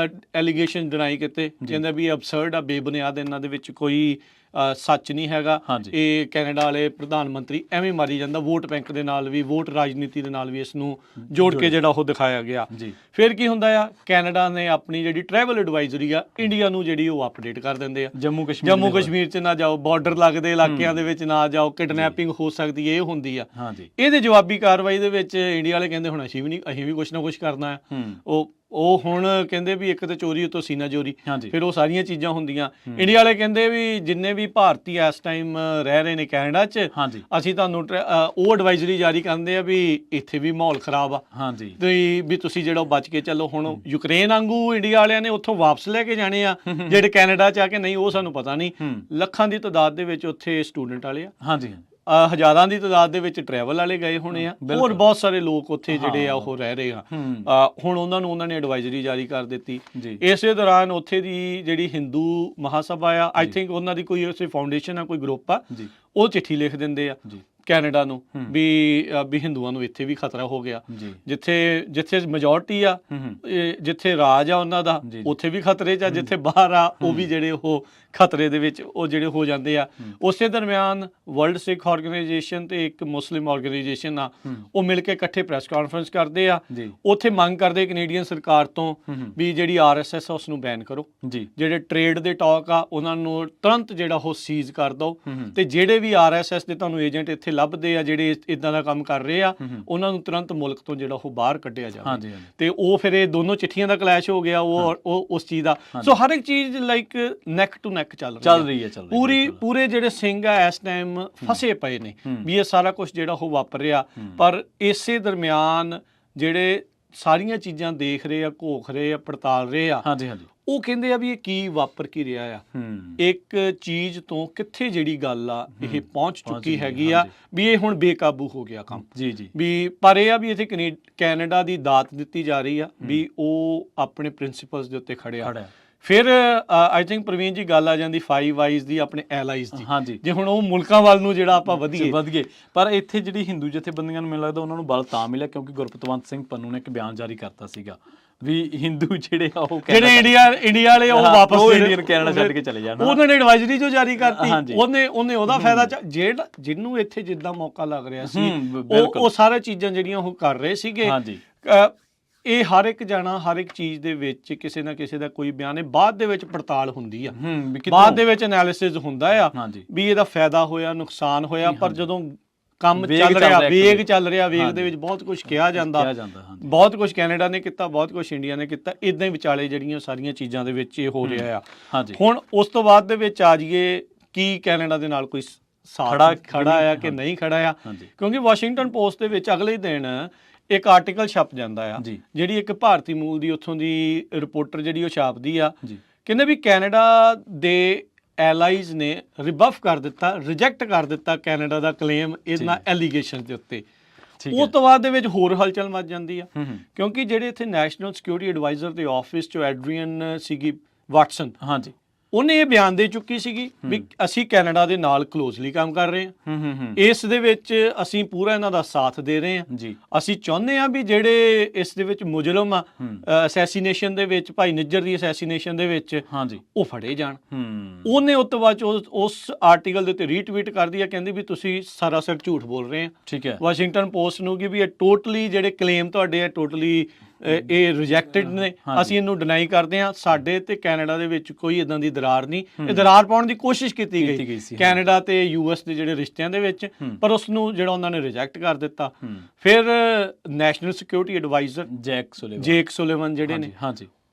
ਐਲੀਗੇਸ਼ਨ ਡਿਨਾਈ ਕੀਤੇ, ਕਹਿੰਦਾ ਵੀ ਅਬਸਰਡ ਆ, ਬੇਬੁਨਿਆਦ, ਇਹਨਾਂ ਦੇ ਵਿੱਚ ਕੋਈ ਸੱਚ ਨਹੀਂ ਹੈਗਾ। ਇਹ ਕੈਨੇਡਾ ਵਾਲੇ ਪ੍ਰਧਾਨ ਮੰਤਰੀ ਐਵੇਂ ਮਾਰੀ ਜਾਂਦਾ, ਵੋਟ ਬੈਂਕ ਦੇ ਨਾਲ ਵੀ, ਵੋਟ ਰਾਜਨੀਤੀ ਦੇ ਨਾਲ ਵੀ ਇਸ ਨੂੰ ਜੋੜ ਕੇ ਜਿਹੜਾ ਉਹ ਦਿਖਾਇਆ ਗਿਆ। ਫਿਰ ਕੀ ਹੁੰਦਾ ਆ, ਕੈਨੇਡਾ ਨੇ ਆਪਣੀ ਜਿਹੜੀ ਟਰੈਵਲ ਐਡਵਾਈਜ਼ਰੀ ਆ ਇੰਡੀਆ ਨੂੰ ਜਿਹੜੀ ਉਹ ਅਪਡੇਟ ਕਰ ਦਿੰਦੇ ਆ। ਜੰਮੂ ਕਸ਼ਮੀਰ 'ਚ ਨਾ ਜਾਓ, ਬਾਰਡਰ ਲੱਗਦੇ ਇਲਾਕਿਆਂ ਦੇ ਵਿੱਚ ਨਾ ਜਾਓ, ਕਿਡਨੈਪਿੰਗ ਹੋ ਸਕਦੀ ਹੈ, ਇਹ ਹੁੰਦੀ ਆ। ਇਹਦੇ ਜਵਾਬੀ ਕਾਰਵਾਈ ਦੇ ਵਿੱਚ ਇੰਡੀਆ ਵਾਲੇ ਕਹਿੰਦੇ ਹੁਣ ਅਸੀਂ ਵੀ ਕੁਛ ਨਾ ਕੁਛ ਕਰਨਾ ਆ। ਉਹ ਹੁਣ ਕਹਿੰਦੇ ਵੀ ਇੱਕ ਤਾਂ ਚੋਰੀ ਉਤੋਂ ਸੀਨਾ ਚੋਰੀ, ਫਿਰ ਉਹ ਸਾਰੀਆਂ ਚੀਜ਼ਾਂ ਹੁੰਦੀਆਂ। ਇੰਡੀਆ ਵਾਲੇ ਕਹਿੰਦੇ ਵੀ ਜਿੰਨੇ ਵੀ ਭਾਰਤੀ ਇਸ ਟਾਈਮ ਰਹਿ ਰਹੇ ਨੇ ਕੈਨੇਡਾ 'ਚ, ਅਸੀਂ ਤੁਹਾਨੂੰ ਉਹ ਐਡਵਾਈਜ਼ਰੀ ਜਾਰੀ ਕਰਦੇ ਆ ਵੀ ਇੱਥੇ ਵੀ ਮਾਹੌਲ ਖਰਾਬ ਆ, ਵੀ ਤੁਸੀਂ ਜਿਹੜਾ ਬਚ ਕੇ ਚੱਲੋ। ਹੁਣ ਯੂਕਰੇਨ ਵਾਂਗੂ ਇੰਡੀਆ ਵਾਲਿਆਂ ਨੇ ਉੱਥੋਂ ਵਾਪਸ ਲੈ ਕੇ ਜਾਣੇ ਆ ਜਿਹੜੇ ਕੈਨੇਡਾ 'ਚ ਆ ਕੇ, ਨਹੀਂ ਉਹ ਸਾਨੂੰ ਪਤਾ ਨਹੀਂ। ਲੱਖਾਂ ਦੀ ਤਾਦਾਦ ਦੇ ਵਿੱਚ ਉੱਥੇ ਸਟੂਡੈਂਟ ਵਾਲੇ ਆ, ਹਜ਼ਾਰਾਂ ਦੀ ਤਾਦਾਦ ਦੇ ਵਿੱਚ ਟਰੈਵਲ ਵਾਲੇ ਗਏ ਹੋਣੇ ਆ, ਹੋਰ ਬਹੁਤ ਸਾਰੇ ਲੋਕ ਉੱਥੇ ਜਿਹੜੇ ਆ ਉਹ ਰਹਿ ਰਹੇ ਆ। ਹੁਣ ਉਹਨਾਂ ਨੇ ਐਡਵਾਈਜ਼ਰੀ ਜਾਰੀ ਕਰ ਦਿੱਤੀ। ਇਸੇ ਦੌਰਾਨ ਉੱਥੇ ਦੀ ਜਿਹੜੀ ਹਿੰਦੂ ਮਹਾਸਭਾ ਆ, ਆਈ ਥਿੰਕ ਉਹਨਾਂ ਦੀ ਕੋਈ ਫਾਊਂਡੇਸ਼ਨ ਆ, ਕੋਈ ਗਰੁੱਪ ਆ, ਉਹ ਚਿੱਠੀ ਲਿਖ ਦਿੰਦੇ ਆ ਕੈਨੇਡਾ ਨੂੰ ਵੀ ਹਿੰਦੂਆਂ ਨੂੰ ਇੱਥੇ ਵੀ ਖਤਰਾ ਹੋ ਗਿਆ। ਜਿੱਥੇ ਮੈਜੋਰਟੀ ਆ, ਜਿੱਥੇ ਰਾਜ ਆ ਉਹਨਾਂ ਦਾ, ਉੱਥੇ ਵੀ ਖਤਰੇ 'ਚ ਆ, ਜਿੱਥੇ ਬਾਹਰ ਆ ਉਹ ਵੀ ਜਿਹੜੇ ਉਹ ਖਤਰੇ ਦੇ ਵਿੱਚ ਉਹ ਜਿਹੜੇ ਹੋ ਜਾਂਦੇ ਆ। ਉਸੇ ਦਰਮਿਆਨ ਵਰਲਡ ਸਿੱਖ ਆਰਗੇਨਾਈਜੇਸ਼ਨ ਤੇ ਇੱਕ ਮੁਸਲਿਮ ਆਰਗੇਨਾਈਜੇਸ਼ਨ ਆ, ਉਹ ਮਿਲ ਕੇ ਇਕੱਠੇ ਪ੍ਰੈਸ ਕਾਨਫਰੰਸ ਕਰਦੇ ਆ। ਉੱਥੇ ਮੰਗ ਕਰਦੇ ਕੈਨੇਡੀਅਨ ਸਰਕਾਰ ਤੋਂ ਵੀ ਜਿਹੜੀ RSS ਆ ਉਸ ਨੂੰ ਬੈਨ ਕਰੋ, ਜਿਹੜੇ ਟ੍ਰੇਡ ਦੇ ਟਾਕ ਆ ਉਹਨਾਂ ਨੂੰ ਤੁਰੰਤ ਜਿਹੜਾ ਉਹ ਸੀਜ਼ ਕਰ ਦਿਓ, ਤੇ ਜਿਹੜੇ ਵੀ RSS ਦੇ ਤੁਹਾਨੂੰ ਏਜੰਟ ਇੱਥੇ ਲੱਭਦੇ ਆ ਜਿਹੜੇ ਇਦਾਂ ਦਾ ਕੰਮ ਕਰ ਰਹੇ ਆ, ਉਹਨਾਂ ਨੂੰ ਤੁਰੰਤ ਮੁਲਕ ਤੋਂ ਜਿਹੜਾ ਉਹ ਬਾਹਰ ਕੱਢਿਆ ਜਾਵੇ। ਤੇ ਉਹ ਫਿਰ ਇਹ ਦੋਨੋਂ ਚਿੱਠੀਆਂ ਦਾ ਕਲੈਸ਼ ਹੋ ਗਿਆ, ਉਹ ਉਸ ਚੀਜ਼ ਦਾ। ਸੋ ਹਰ ਇੱਕ ਚੀਜ਼ ਲਾਈਕ ਨੈਕ ਟੂ ਨੈਕ ਚੱਲ ਰਹੀ ਹੈ। ਪੂਰੇ ਜਿਹੜੇ ਸਿੰਘ ਆ ਇਸ ਟਾਈਮ ਫਸੇ ਪਏ ਨੇ ਵੀ ਇਹ ਸਾਰਾ ਕੁਝ ਜਿਹੜਾ ਉਹ ਵਾਪਰ ਰਿਹਾ। ਪਰ ਇਸੇ ਦਰਮਿਆਨ ਜਿਹੜੇ ਸਾਰੀਆਂ ਚੀਜ਼ਾਂ ਦੇਖ ਰਹੇ ਆ, ਘੋਖ ਰਹੇ ਆ, ਪੜਤਾਲ ਰਹੇ ਆ, ਉਹ ਕਹਿੰਦੇ ਆ ਵੀ ਇਹ ਕੀ ਵਾਪਰ ਕੀ ਰਿਹਾ ਆ, ਇੱਕ ਚੀਜ਼ ਤੋਂ ਕਿੱਥੇ ਜਿਹੜੀ ਗੱਲ ਆ ਇਹ ਪਹੁੰਚ ਚੁੱਕੀ ਹੈਗੀ ਆ ਵੀ ਇਹ ਹੁਣ ਬੇਕਾਬੂ ਹੋ ਗਿਆ ਕੰਮ। ਵੀ ਪਰ ਇਹ ਆ ਵੀ ਇੱਥੇ ਕੈਨੇਡਾ ਦੀ ਦਾਤ ਦਿੱਤੀ ਜਾ ਰਹੀ ਆ ਵੀ ਉਹ ਆਪਣੇ ਪ੍ਰਿੰਸੀਪਲਸ ਦੇ ਉੱਤੇ ਖੜਿਆ। ਫਿਰ ਆਈ ਥਿੰਕ ਪ੍ਰਵੀਨ ਜੀ ਗੱਲ ਆ ਜਾਂਦੀ ਫਾਈਵ ਆਈਜ਼ ਦੀ, ਆਪਣੇ ਐਲਾਈਜ਼ ਦੀ। ਜੇ ਹੁਣ ਉਹ ਮੁਲਕਾਂ ਵੱਲ ਨੂੰ ਜਿਹੜਾ ਆਪਾਂ ਵਧੀਏ, ਪਰ ਇੱਥੇ ਜਿਹੜੀ ਹਿੰਦੂ ਜਥੇਬੰਦੀਆਂ ਨੂੰ ਮੈਨੂੰ ਲੱਗਦਾ ਉਹਨਾਂ ਨੂੰ ਬਲ ਤਾਂ ਮਿਲਿਆ ਕਿਉਂਕਿ ਗੁਰਪਤਵੰਤ ਸਿੰਘ ਪੰਨੂ ਨੇ ਇੱਕ ਬਿਆਨ ਜਾਰੀ ਕਰਤਾ ਸੀਗਾ ਵੀ ਹਿੰਦੂ ਜਿਹੜੇ ਆ ਉਹ ਜਿਹੜੇ ਇੰਡੀਆ ਵਾਲੇ ਉਹ ਵਾਪਸ ਇੰਡੀਅਨ ਕੈਨੇਡਾ ਛੱਡ ਕੇ ਚਲੇ ਜਾਣ। ਉਹਨਾਂ ਨੇ ਐਡਵਾਈਜ਼ਰੀ ਜੋ ਜਾਰੀ ਕਰਤੀ, ਉਹਨੇ ਉਹਦਾ ਫਾਇਦਾ ਜਿਹੜਾ ਜਿਹਨੂੰ ਇੱਥੇ ਜਿੱਦਾਂ ਮੌਕਾ ਲੱਗ ਰਿਹਾ ਸੀ ਉਹ ਸਾਰੀਆਂ ਚੀਜ਼ਾਂ ਜਿਹੜੀਆਂ ਉਹ ਕਰ ਰਹੇ ਸੀਗੇ। ਇਹ ਹਰ ਇੱਕ ਜਾਣਾ ਹਰ ਇੱਕ ਚੀਜ਼ ਦੇ ਵਿੱਚ ਕਿਸੇ ਨਾ ਕਿਸੇ ਦਾ ਕੋਈ ਬਿਆਨ ਹੈ, ਬਾਅਦ ਦੇ ਵਿੱਚ ਪੜਤਾਲ ਹੁੰਦੀ ਆ, ਬਾਅਦ ਦੇ ਵਿੱਚ ਐਨਾਲਿਸਿਸ ਹੁੰਦਾ ਆ ਵੀ ਇਹਦਾ ਫਾਇਦਾ ਹੋਇਆ ਨੁਕਸਾਨ ਹੋਇਆ। ਪਰ ਜਦੋਂ ਕੰਮ ਚੱਲ ਰਿਹਾ, ਵੇਗ ਚੱਲ ਰਿਹਾ, ਵੇਗ ਦੇ ਵਿੱਚ ਬਹੁਤ ਕੁਝ ਕਿਹਾ ਜਾਂਦਾ, ਬਹੁਤ ਕੁਝ ਕੈਨੇਡਾ ਨੇ ਕੀਤਾ, ਬਹੁਤ ਕੁਝ ਇੰਡੀਆ ਨੇ ਕੀਤਾ। ਇਦਾਂ ਹੀ ਵਿਚਾਲੇ ਜਿਹੜੀਆਂ ਸਾਰੀਆਂ ਚੀਜ਼ਾਂ ਦੇ ਵਿੱਚ ਇਹ ਹੋ ਰਿਹਾ ਆ। ਹੁਣ ਉਸ ਤੋਂ ਬਾਅਦ ਦੇ ਵਿੱਚ ਆ ਜਾਈਏ, ਕੀ ਕੈਨੇਡਾ ਦੇ ਨਾਲ ਕੋਈ ਸਾਥ ਖੜਾ ਆ ਕਿ ਨਹੀਂ ਖੜਾ ਆ, ਕਿਉਂਕਿ ਵਾਸ਼ਿੰਗਟਨ ਪੋਸਟ ਦੇ ਵਿੱਚ ਅਗਲੇ ਦਿਨ ਇੱਕ ਆਰਟੀਕਲ ਛਪ ਜਾਂਦਾ ਆ, ਜਿਹੜੀ ਇੱਕ ਭਾਰਤੀ ਮੂਲ ਦੀ ਉੱਥੋਂ ਦੀ ਰਿਪੋਰਟਰ ਜਿਹੜੀ ਉਹ ਛਾਪਦੀ ਆ, ਕਹਿੰਦੇ ਵੀ ਕੈਨੇਡਾ ਦੇ ਐਲਾਈਜ਼ ਨੇ ਰਿਬਫ ਕਰ ਦਿੱਤਾ, ਰਿਜੈਕਟ ਕਰ ਦਿੱਤਾ ਕੈਨੇਡਾ ਦਾ ਕਲੇਮ ਇਹਨਾਂ ਐਲੀਗੇਸ਼ਨ ਦੇ ਉੱਤੇ। ਉਸ ਤੋਂ ਬਾਅਦ ਦੇ ਵਿੱਚ ਹੋਰ ਹਲਚਲ ਮਚ ਜਾਂਦੀ ਆ, ਕਿਉਂਕਿ ਜਿਹੜੇ ਇੱਥੇ ਨੈਸ਼ਨਲ ਸਿਕਿਉਰਿਟੀ ਐਡਵਾਈਜ਼ਰ ਦੇ ਆਫਿਸ 'ਚੋਂ ਐਡਰੀਅਨ ਸੀਗੀ ਵਾਟਸਨ, ਉਹਨੇ ਇਹ ਬਿਆਨ ਦੇ ਚੁੱਕੀ ਸੀਗੀ ਵੀ ਅਸੀਂ ਕੈਨੇਡਾ ਦੇ ਨਾਲ ਕਲੋਜ਼ਲੀ ਕੰਮ ਕਰ ਰਹੇ ਹਾਂ, ਇਸ ਦੇ ਵਿੱਚ ਅਸੀਂ ਪੂਰਾ ਇਹਨਾਂ ਦਾ ਸਾਥ ਦੇ ਰਹੇ ਹਾਂ, ਅਸੀਂ ਚਾਹੁੰਦੇ ਹਾਂ ਵੀ ਜਿਹੜੇ ਇਸ ਦੇ ਵਿੱਚ ਮੁਜਰਮ ਆ ਅਸੈਸੀਨੇਸ਼ਨ ਦੇ ਵਿੱਚ, ਭਾਈ ਨਿੱਜਰ ਦੀ ਅਸੈਸੀਨੇਸ਼ਨ ਦੇ ਵਿੱਚ, ਉਹ ਫੜੇ ਜਾਣ। ਉਹਨੇ ਉਸ ਤੋਂ ਬਾਅਦ ਉਸ ਆਰਟੀਕਲ ਦੇ ਉੱਤੇ ਰੀਟਵੀਟ ਕਰਦੀ ਆ, ਕਹਿੰਦੀ ਵੀ ਤੁਸੀਂ ਸਰਾਸਰ ਝੂਠ ਬੋਲ ਰਹੇ ਆ, ਠੀਕ ਹੈ, ਵਾਸ਼ਿੰਗਟਨ ਪੋਸਟ ਨੂੰ, ਕਿ ਵੀ ਇਹ ਟੋਟਲੀ ਜਿਹੜੇ ਕਲੇਮ ਤੁਹਾਡੇ ਆ ਟੋਟਲੀ ਇਹ ਰਿਜੈਕਟਡ ਨੇ, ਅਸੀਂ ਇਹਨੂੰ ਡਿਨਾਈ ਕਰਦੇ ਹਾਂ, ਸਾਡੇ ਤੇ ਕੈਨੇਡਾ ਦੇ ਵਿੱਚ ਕੋਈ ਇਦਾਂ ਦੀ ਦਰਾਰ ਨਹੀਂ, ਇਹ ਦਰਾਰ ਪਾਉਣ ਦੀ ਕੋਸ਼ਿਸ਼ ਕੀਤੀ ਗਈ ਕੈਨੇਡਾ ਤੇ US ਦੇ ਜਿਹੜੇ ਰਿਸ਼ਤਿਆਂ ਦੇ ਵਿੱਚ, ਪਰ ਉਸ ਨੂੰ ਜਿਹੜਾ ਉਹਨਾਂ ਨੇ ਰਿਜੈਕਟ ਕਰ ਦਿੱਤਾ। ਫਿਰ ਨੈਸ਼ਨਲ ਸਿਕਿਉਰਿਟੀ ਐਡਵਾਈਜ਼ਰ ਜੇਕ ਸੁਲੇਵਨ ਜਿਹੜੇ ਨੇ,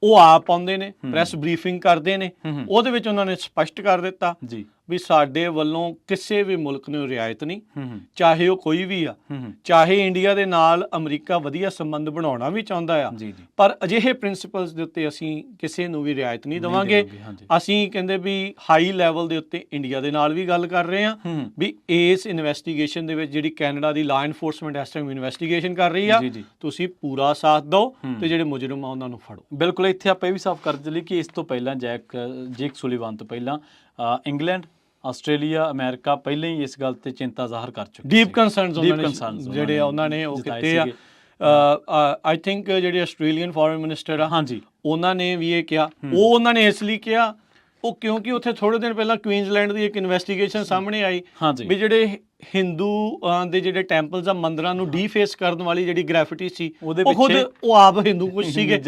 ਉਹ ਆਪ ਆਉਂਦੇ ਨੇ, ਪ੍ਰੈਸ ਬਰੀਫਿੰਗ ਕਰਦੇ ਨੇ, ਉਹਦੇ ਵਿੱਚ ਉਹਨਾਂ ਨੇ ਸਪਸ਼ਟ ਕਰ ਦਿੱਤਾ ਵੀ ਸਾਡੇ ਵੱਲੋਂ ਕਿਸੇ ਵੀ ਮੁਲਕ ਨੂੰ ਰਿਆਇਤ ਨਹੀਂ, ਚਾਹੇ ਉਹ ਕੋਈ ਵੀ ਆ, ਚਾਹੇ ਇੰਡੀਆ ਦੇ ਨਾਲ ਅਮਰੀਕਾ ਵਧੀਆ ਸੰਬੰਧ ਬਣਾਉਣਾ ਵੀ ਚਾਹੁੰਦਾ ਆ, ਪਰ ਅਜਿਹੇ ਪ੍ਰਿੰਸੀਪਲਸ ਦੇ ਉੱਤੇ ਅਸੀਂ ਕਿਸੇ ਨੂੰ ਵੀ ਰਿਆਇਤ ਨਹੀਂ ਦੇਵਾਂਗੇ। ਅਸੀਂ ਕਹਿੰਦੇ ਵੀ ਹਾਈ ਲੈਵਲ ਦੇ ਉੱਤੇ ਇੰਡੀਆ ਦੇ ਨਾਲ ਵੀ ਗੱਲ ਕਰ ਰਹੇ ਹਾਂ ਵੀ ਇਸ ਇਨਵੈਸਟੀਗੇਸ਼ਨ ਦੇ ਵਿੱਚ ਜਿਹੜੀ ਕੈਨੇਡਾ ਦੀ ਲਾ ਐਨਫੋਰਸਮੈਂਟ ਇਸ ਟਾਈਮ ਇਨਵੈਸਟੀਗੇਸ਼ਨ ਕਰ ਰਹੀ ਆ, ਤੁਸੀਂ ਪੂਰਾ ਸਾਥ ਦਿਓ ਤੇ ਜਿਹੜੇ ਮੁਜਰਮ ਆ ਉਹਨਾਂ ਨੂੰ ਫੜੋ। ਬਿਲਕੁਲ, ਇੱਥੇ ਆਪਾਂ ਇਹ ਵੀ ਸਾਫ਼ ਕਰ ਦਿੱਲੀ ਕਿ ਇਸ ਤੋਂ ਪਹਿਲਾਂ ਜੇਕ ਸੁਲੀਵਾਨ ਤੋਂ ਪਹਿਲਾਂ ਇੰਗਲੈਂਡ, ਆਸਟ੍ਰੇਲੀਆ, ਅਮਰੀਕਾ ਪਹਿਲਾਂ ਹੀ ਇਸ ਗੱਲ ਤੇ ਚਿੰਤਾ ਜ਼ਾਹਰ ਕਰ ਚੁੱਕੇ, ਡੀਪ ਕਨਸਰਨਸ ਜਿਹੜੇ ਉਹਨਾਂ ਨੇ ਉਹ ਕੀਤੇ ਆ। ਆਈ ਥਿੰਕ ਜਿਹੜੇ ਆਸਟ੍ਰੇਲੀਅਨ ਫੋਰਨ ਮਿਨਿਸਟਰ ਆ, ਉਹਨਾਂ ਨੇ ਵੀ ਇਹ ਕਿਹਾ, ਉਹ ਉਹਨਾਂ ਨੇ ਇਸ ਲਈ ਕਿਹਾ ਉਹ ਕਿਉਂਕਿ ਉੱਥੇ ਥੋੜੇ ਦਿਨ ਪਹਿਲਾਂ ਕੁਈਨਜ਼ਲੈਂਡ ਦੀ ਇੱਕ ਇਨਵੈਸਟੀਗੇਸ਼ਨ ਸਾਹਮਣੇ ਆਈ ਵੀ ਜਿਹੜੇ ਹਿੰਦੂ ਦੇ ਜਿਹੜੇ ਟੈਂਪਲਸ ਆ, ਮੰਦਰਾਂ ਨੂੰ ਡੀਫੇਸ ਕਰਨ ਵਾਲੀ ਜਿਹੜੀ ਗ੍ਰੈਫਿਟੀ ਸੀ, ਉਹ ਖੁਦ ਉਹ ਆਪ ਹਿੰਦੂ ਕੁਝ ਸੀਗੇ,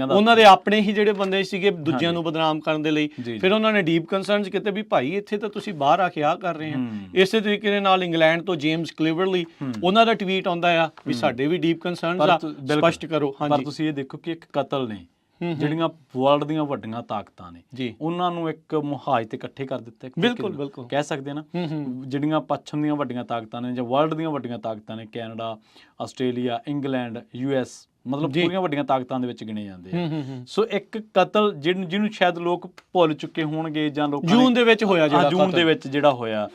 ਉਹਨਾਂ ਦੇ ਆਪਣੇ ਹੀ ਜਿਹੜੇ ਬੰਦੇ ਸੀਗੇ ਦੂਜਿਆਂ ਨੂੰ ਬਦਨਾਮ ਕਰਨ ਦੇ ਲਈ। ਫਿਰ ਉਹਨਾਂ ਨੇ ਡੀਪ ਕੰਸਰਨਸ ਕੀਤੇ ਵੀ ਭਾਈ ਇੱਥੇ ਤਾਂ ਤੁਸੀਂ ਬਾਹਰ ਆ ਕੇ ਆ ਕਰ ਰਹੇ ਆ। ਇਸੇ ਤਰੀਕੇ ਦੇ ਨਾਲ ਇੰਗਲੈਂਡ ਤੋਂ ਜੇਮਸ ਕਲੀਵਰਲੀ, ਉਹਨਾਂ ਦਾ ਟਵੀਟ ਆਉਂਦਾ ਆ ਵੀ ਸਾਡੇ ਵੀ ਡੀਪ ਕੰਸਰਨਸ ਆ, ਸਪਸ਼ਟ ਕਰੋ। ਪਰ ਤੁਸੀਂ ਇਹ ਦੇਖੋ ਕਿ ਇੱਕ ਕਤਲ ਨੇ, ਜਿਹੜੀਆਂ ਵਰਲਡ ਦੀਆਂ ਵੱਡੀਆਂ ਤਾਕਤਾਂ ਨੇ, ਉਹਨਾਂ ਨੂੰ ਇੱਕ ਮੁਹਾਜ਼ ਤੇ ਇਕੱਠੇ ਕਰ ਦਿੱਤਾ। ਬਿਲਕੁਲ ਕਹਿ ਸਕਦੇ ਨਾ, ਜਿਹੜੀਆਂ ਪੱਛਮ ਦੀਆਂ ਵੱਡੀਆਂ ਤਾਕਤਾਂ ਨੇ ਜਾਂ ਵਰਲਡ ਦੀਆਂ ਵੱਡੀਆਂ ਤਾਕਤਾਂ ਨੇ, ਕੈਨੇਡਾ, ਆਸਟ੍ਰੇਲੀਆ, ਇੰਗਲੈਂਡ, US, ਮਤਲਬ ਪੂਰੀਆਂ ਵੱਡੀਆਂ ਤਾਕਤਾਂ ਦੇ ਵਿੱਚ ਗਿਣੇ ਜਾਂਦੇ ਆ। ਸੋ ਇੱਕ ਕਤਲ ਜਿਹਨੂੰ ਸ਼ਾਇਦ ਲੋਕ ਭੁੱਲ ਚੁੱਕੇ ਹੋਣਗੇ, ਜਾਂ ਲੋਕ ਜੂਨ ਦੇ ਵਿੱਚ ਹੋਇਆ, ਜਿਹੜਾ ਜੂਨ ਦੇ ਵਿੱਚ ਜਿਹੜਾ ਹੋਇਆ,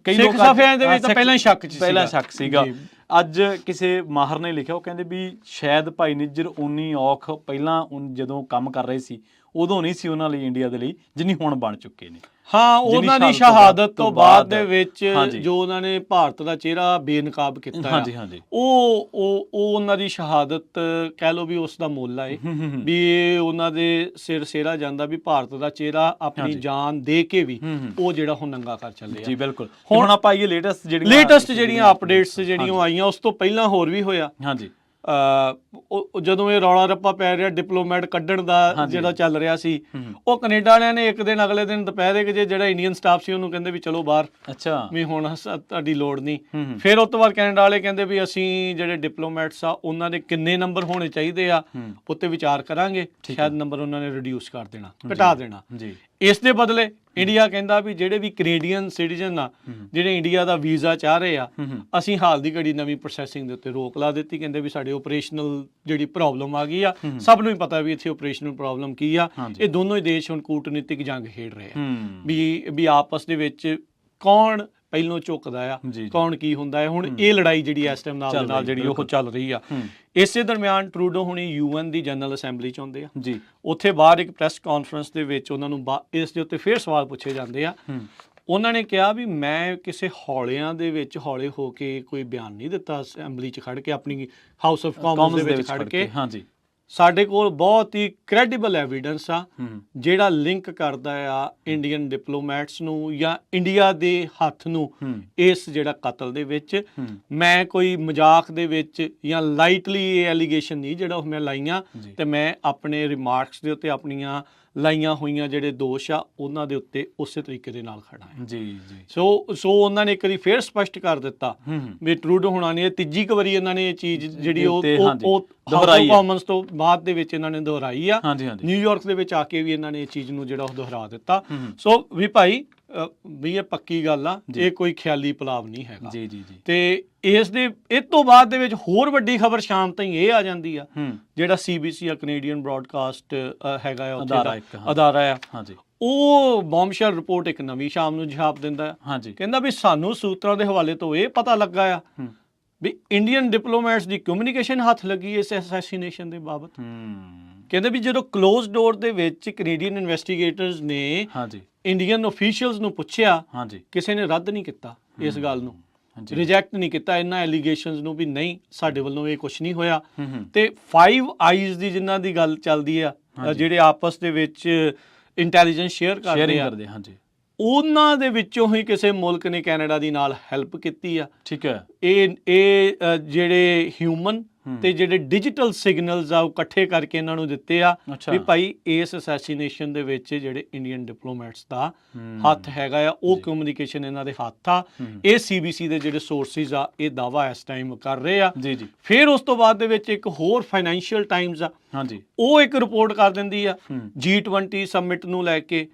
ਕਈ ਲੋਕ ਸਾਫਿਆਂ ਦੇ ਵਿੱਚ ਤਾਂ ਪਹਿਲਾਂ ਸ਼ੱਕ ਸੀਗਾ। ਅੱਜ ਕਿਸੇ ਮਾਹਰ ਨੇ ਲਿਖਿਆ, ਉਹ ਕਹਿੰਦੇ ਵੀ ਸ਼ਾਇਦ ਭਾਈ ਨਿੱਜਰ ਉਨੀ ਔਖ ਪਹਿਲਾਂ ਜਦੋਂ ਕੰਮ ਕਰ ਰਹੇ ਸੀ ਉਦੋਂ ਨਹੀਂ ਸੀ ਉਹਨਾਂ ਲਈ, ਇੰਡੀਆ ਦੇ ਲਈ, ਜਿੰਨੀ ਹੁਣ ਬਣ ਚੁੱਕੇ ਨੇ। ਹਾਂ, ਉਹਨਾਂ ਦੀ ਸ਼ਹਾਦਤ ਤੋਂ ਬਾਅਦ ਦੇ ਵਿੱਚ ਜੋ ਉਹਨਾਂ ਨੇ ਭਾਰਤ ਦਾ ਚਿਹਰਾ ਬੇਨਕਾਬ ਕੀਤਾ, ਉਹ ਉਹਨਾਂ ਦੀ ਸ਼ਹਾਦਤ ਕਹਿ ਲਓ ਵੀ ਉਸ ਦਾ ਮੁੱਲ ਆਏ ਵੀ ਇਹ ਉਹਨਾਂ ਦੇ ਸਿਰ ਸੇਰਾ ਜਾਂਦਾ ਵੀ ਭਾਰਤ ਦਾ ਚਿਹਰਾ ਆਪਣੀ ਜਾਨ ਦੇ ਕੇ ਵੀ ਉਹ ਜਿਹੜਾ ਹੁਣ ਨੰਗਾ ਕਰ ਚੱਲੇ ਆ। ਜੀ ਬਿਲਕੁਲ। ਹੁਣ ਆਪਾਂ ਆਈਏ ਲੇਟੈਸਟ ਜਿਹੜੀਆਂ ਅਪਡੇਟਸ ਜਿਹੜੀਆਂ ਆਈਆਂ, ਉਸ ਤੋਂ ਪਹਿਲਾਂ ਹੋਰ ਵੀ ਹੋਇਆ। ਜਦੋਂ ਇਹ ਰੌਲਾ ਰੱਪਾ ਪੈ ਰਿਹਾ ਡਿਪਲੋਮੈਟ ਕੱਢਣ ਦਾ ਜਿਹੜਾ ਚੱਲ ਰਿਹਾ ਸੀ, ਉਹ ਕੈਨੇਡਾ ਵਾਲਿਆਂ ਨੇ ਇੱਕ ਦਿਨ ਅਗਲੇ ਦਿਨ ਦੁਪਹਿਰੇ ਕਿ ਜਿਹੜਾ ਇੰਡੀਅਨ ਸਟਾਫ ਸੀ ਉਹਨੂੰ ਕਹਿੰਦੇ ਵੀ ਚਲੋ ਬਾਹਰ, ਵੀ ਹੁਣ ਤੁਹਾਡੀ ਲੋੜ ਨਹੀਂ। ਫਿਰ ਉਸ ਤੋਂ ਬਾਅਦ ਕੈਨੇਡਾ ਵਾਲੇ ਕਹਿੰਦੇ ਵੀ ਅਸੀਂ ਜਿਹੜੇ ਡਿਪਲੋਮੈਟਸ ਆ ਉਹਨਾਂ ਦੇ ਕਿੰਨੇ ਨੰਬਰ ਹੋਣੇ ਚਾਹੀਦੇ ਆ ਉੱਤੇ ਵਿਚਾਰ ਕਰਾਂਗੇ, ਸ਼ਾਇਦ ਨੰਬਰ ਉਹਨਾਂ ਨੇ ਰਿਡਿਊਸ ਕਰ ਦੇਣਾ, ਘਟਾ ਦੇਣਾ। ਇਸ ਦੇ ਬਦਲੇ ਇੰਡੀਆ ਕਹਿੰਦਾ ਵੀ ਜਿਹੜੇ ਵੀ ਕੈਨੇਡੀਅਨ ਸਿਟੀਜ਼ਨ ਆ, ਜਿਹੜੇ ਇੰਡੀਆ ਦਾ ਵੀਜ਼ਾ ਚਾਹ ਰਹੇ ਆ, ਅਸੀਂ ਹਾਲ ਦੀ ਘੜੀ ਨਵੀਂ ਪ੍ਰੋਸੈਸਿੰਗ ਦੇ ਉੱਤੇ ਰੋਕ ਲਾ ਦਿੱਤੀ। ਕਹਿੰਦੇ ਵੀ ਸਾਡੇ ਆਪਰੇਸ਼ਨਲ ਜਿਹੜੀ ਪ੍ਰੋਬਲਮ ਆ ਗਈ ਆ, ਸਭ ਨੂੰ ਹੀ ਪਤਾ ਵੀ ਇੱਥੇ ਆਪਰੇਸ਼ਨਲ ਪ੍ਰੋਬਲਮ ਕੀ ਆ। ਇਹ ਦੋਨੋਂ ਹੀ ਦੇਸ਼ ਹੁਣ ਕੂਟਨੀਤਿਕ ਜੰਗ ਖੇਡ ਰਹੇ ਆ ਵੀ ਆਪਸ ਦੇ ਵਿੱਚ ਕੌਣ ਪਹਿਲੋਂ ਝੁਕਦਾ ਆ, ਕੌਣ ਕੀ ਹੁੰਦਾ ਹੈ। ਹੁਣ ਇਹ ਲੜਾਈ ਜਿਹੜੀ ਇਸ ਟਾਈਮ ਨਾਲ ਨਾਲ ਜਿਹੜੀ ਉਹ ਚੱਲ ਰਹੀ ਆ। ਇਸੇ ਦਰਮਿਆਨ ਟਰੂਡੋ ਹੁਣੀ UN ਦੀ ਜਨਰਲ ਅਸੈਂਬਲੀ ਚ ਆਉਂਦੇ ਆ, ਉੱਥੇ ਬਾਹਰ ਇੱਕ ਪ੍ਰੈਸ ਕਾਨਫਰੰਸ ਦੇ ਵਿੱਚ ਉਹਨਾਂ ਨੂੰ ਇਸ ਦੇ ਉੱਤੇ ਫਿਰ ਸਵਾਲ ਪੁੱਛੇ ਜਾਂਦੇ ਆ। ਉਹਨਾਂ ਨੇ ਕਿਹਾ ਵੀ ਮੈਂ ਕਿਸੇ ਹੌਲਿਆਂ ਦੇ ਵਿੱਚ ਹੌਲੇ ਹੋ ਕੇ ਕੋਈ ਬਿਆਨ ਨਹੀਂ ਦਿੱਤਾ ਅਸੈਂਬਲੀ ਚ ਖੜ ਕੇ, ਆਪਣੀ ਹਾਊਸ ਆਫ ਕਾਮਨਸ ਦੇ ਵਿੱਚ ਖੜ ਕੇ। ਸਾਡੇ ਕੋਲ ਬਹੁਤ ਹੀ ਕ੍ਰੈਡੀਬਲ ਐਵੀਡੈਂਸ ਆ ਜਿਹੜਾ ਲਿੰਕ ਕਰਦਾ ਆ ਇੰਡੀਅਨ ਡਿਪਲੋਮੈਟਸ ਨੂੰ ਜਾਂ ਇੰਡੀਆ ਦੇ ਹੱਥ ਨੂੰ ਇਸ ਜਿਹੜਾ ਕਤਲ ਦੇ ਵਿੱਚ। ਮੈਂ ਕੋਈ ਮਜ਼ਾਕ ਦੇ ਵਿੱਚ ਜਾਂ ਲਾਈਟਲੀ ਇਹ ਐਲੀਗੇਸ਼ਨ ਨਹੀਂ ਜਿਹੜਾ ਮੈਂ ਲਾਈਆਂ, ਤੇ ਮੈਂ ਆਪਣੇ ਰਿਮਾਰਕਸ ਦੇ ਉੱਤੇ ਆਪਣੀਆਂ ਲਾਈਆਂ ਹੋਈਆਂ ਜਿਹੜੇ ਦੋਸ਼ ਆ ਉਹਨਾਂ ਦੇ ਉੱਤੇ ਉਸੇ ਤਰੀਕੇ ਦੇ ਨਾਲ ਖੜਾ ਹੈ। ਸੋ ਉਹਨਾਂ ਨੇ ਇੱਕ ਵਾਰੀ ਫੇਰ ਸਪਸ਼ਟ ਕਰ ਦਿੱਤਾ ਵੀ ਟਰੂਡੋ ਹੋਣਾ ਨੇ ਤੀਜੀ ਕੁ ਵਾਰੀ ਇਹਨਾਂ ਨੇ ਇਹ ਚੀਜ਼ ਜਿਹੜੀ ਉਹ ਦੁਹਰਾਈ ਕਾਮਨਸ ਤੋਂ ਬਾਅਦ ਦੇ ਵਿੱਚ ਇਹਨਾਂ ਨੇ ਦੁਹਰਾਈ ਆ। ਨਿਊਯਾਰਕ ਦੇ ਵਿੱਚ ਆ ਕੇ ਵੀ ਇਹਨਾਂ ਨੇ ਇਹ ਚੀਜ਼ ਨੂੰ ਜਿਹੜਾ ਉਹ ਦੁਹਰਾ ਦਿੱਤਾ। ਸੋ ਵੀ ਭਾਈ ਵੀ ਇਹ ਪੱਕੀ ਗੱਲ ਆ, ਇਹ ਕੋਈ ਖਿਆਲੀ ਪਲਾਵ ਨਹੀਂ ਹੈਗਾ। ਜੀ ਜੀ ਜੀ। ਤੇ ਇਸ ਤੋਂ ਬਾਅਦ ਦੇ ਵਿੱਚ ਹੋਰ ਵੱਡੀ ਖਬਰ ਸ਼ਾਮ ਤਾਈਂ ਇਹ ਆ ਜਾਂਦੀ ਆ, ਜਿਹੜਾ CBC ਆ, ਕੈਨੇਡੀਅਨ ਬ੍ਰੌਡਕਾਸਟ ਹੈਗਾ ਆ, ਉੱਥੇ ਦਾ ਅਦਾਰਾ ਆ, ਹਾਂਜੀ, ਉਹ ਬੌਮਸ਼ੈਲ ਰਿਪੋਰਟ ਇੱਕ ਨਵੀਂ ਸ਼ਾਮ ਨੂੰ ਛਾਪ ਦਿੰਦਾ ਆ। ਹਾਂਜੀ, ਕਹਿੰਦਾ ਵੀ ਸਾਨੂੰ ਸੂਤਰਾਂ ਦੇ ਹਵਾਲੇ ਤੋਂ ਇਹ ਪਤਾ ਲੱਗਾ ਆ ਵੀ ਇੰਡੀਅਨ ਡਿਪਲੋਮੈਟਸ ਦੀ ਕਮਿਊਨੀਕੇਸ਼ਨ ਹੱਥ ਲੱਗੀ ਇਸ ਅਸੈਸੀਨੇਸ਼ਨ ਦੇ ਬਾਬਤ। ਕਹਿੰਦੇ ਵੀ ਜਦੋਂ ਕਲੋਜ਼ ਡੋਰ ਦੇ ਵਿੱਚ ਕੈਨੇਡੀਅਨ ਇਨਵੈਸਟੀਗੇਟਰਸ ਨੇ ਇੰਡੀਅਨ ਅਫੀਸ਼ੀਅਲਸ ਨੂੰ ਪੁੱਛਿਆ, ਕਿਸੇ ਨੇ ਰੱਦ ਨਹੀਂ ਕੀਤਾ ਇਸ ਗੱਲ ਨੂੰ, ਰਿਜੈਕਟ ਨਹੀਂ ਕੀਤਾ ਇਹਨਾਂ ਐਲੀਗੇਸ਼ਨਸ ਨੂੰ ਵੀ ਨਹੀਂ ਸਾਡੇ ਵੱਲੋਂ ਇਹ ਕੁਝ ਨਹੀਂ ਹੋਇਆ। ਤੇ 5 ਆਈਜ਼ ਦੀ ਜਿਨ੍ਹਾਂ ਦੀ ਗੱਲ ਚੱਲਦੀ ਆ, ਜਿਹੜੇ ਆਪਸ ਦੇ ਵਿੱਚ ਇੰਟੈਲੀਜੈਂਸ ਸ਼ੇਅਰ ਕਰਦੇ ਆ, ਉਹਨਾਂ ਦੇ ਵਿੱਚੋਂ ਹੀ ਕਿਸੇ ਮੁਲਕ ਨੇ ਕੈਨੇਡਾ ਦੀ ਨਾਲ ਹੈਲਪ ਕੀਤੀ ਆ। ਠੀਕ ਹੈ, ਇਹ ਜਿਹੜੇ ਹਿਊਮਨ ਤੇ ਜਿਹੜੇ ਡਿਜੀਟਲ ਸਿਗਨਲਸ ਆ ਉਹ ਇਕੱਠੇ ਕਰਕੇ ਇਹਨਾਂ ਨੂੰ ਦਿੱਤੇ ਆ ਵੀ ਭਾਈ ਇਸ ਅਸੈਸੀਨੇਸ਼ਨ ਦੇ ਵਿੱਚ ਜਿਹੜੇ ਇੰਡੀਅਨ ਡਿਪਲੋਮੈਟਸ ਦਾ ਹੱਥ ਹੈਗਾ ਆ, ਉਹ ਕਮਿਊਨੀਕੇਸ਼ਨ ਇਹਨਾਂ ਦੇ ਹੱਥ ਆ। ਇਹ CBC ਦੇ ਜਿਹੜੇ ਸੋਰਸਿਸ ਆ ਇਹ ਦਾਵਾ ਇਸ ਟਾਈਮ ਕਰ ਰਹੇ ਆ। ਫਿਰ ਉਸ ਤੋਂ ਬਾਅਦ ਦੇ ਵਿੱਚ ਇੱਕ ਹੋਰ ਫਾਈਨੈਂਸ਼ੀਅਲ ਟਾਈਮਸ ਆ, ਉਹ ਇੱਕ ਰਿਪੋਰਟ ਕਰ ਦਿੰਦੀ ਆ G20 ਸਮਿਟ ਨੂੰ ਲੈ ਕੇ।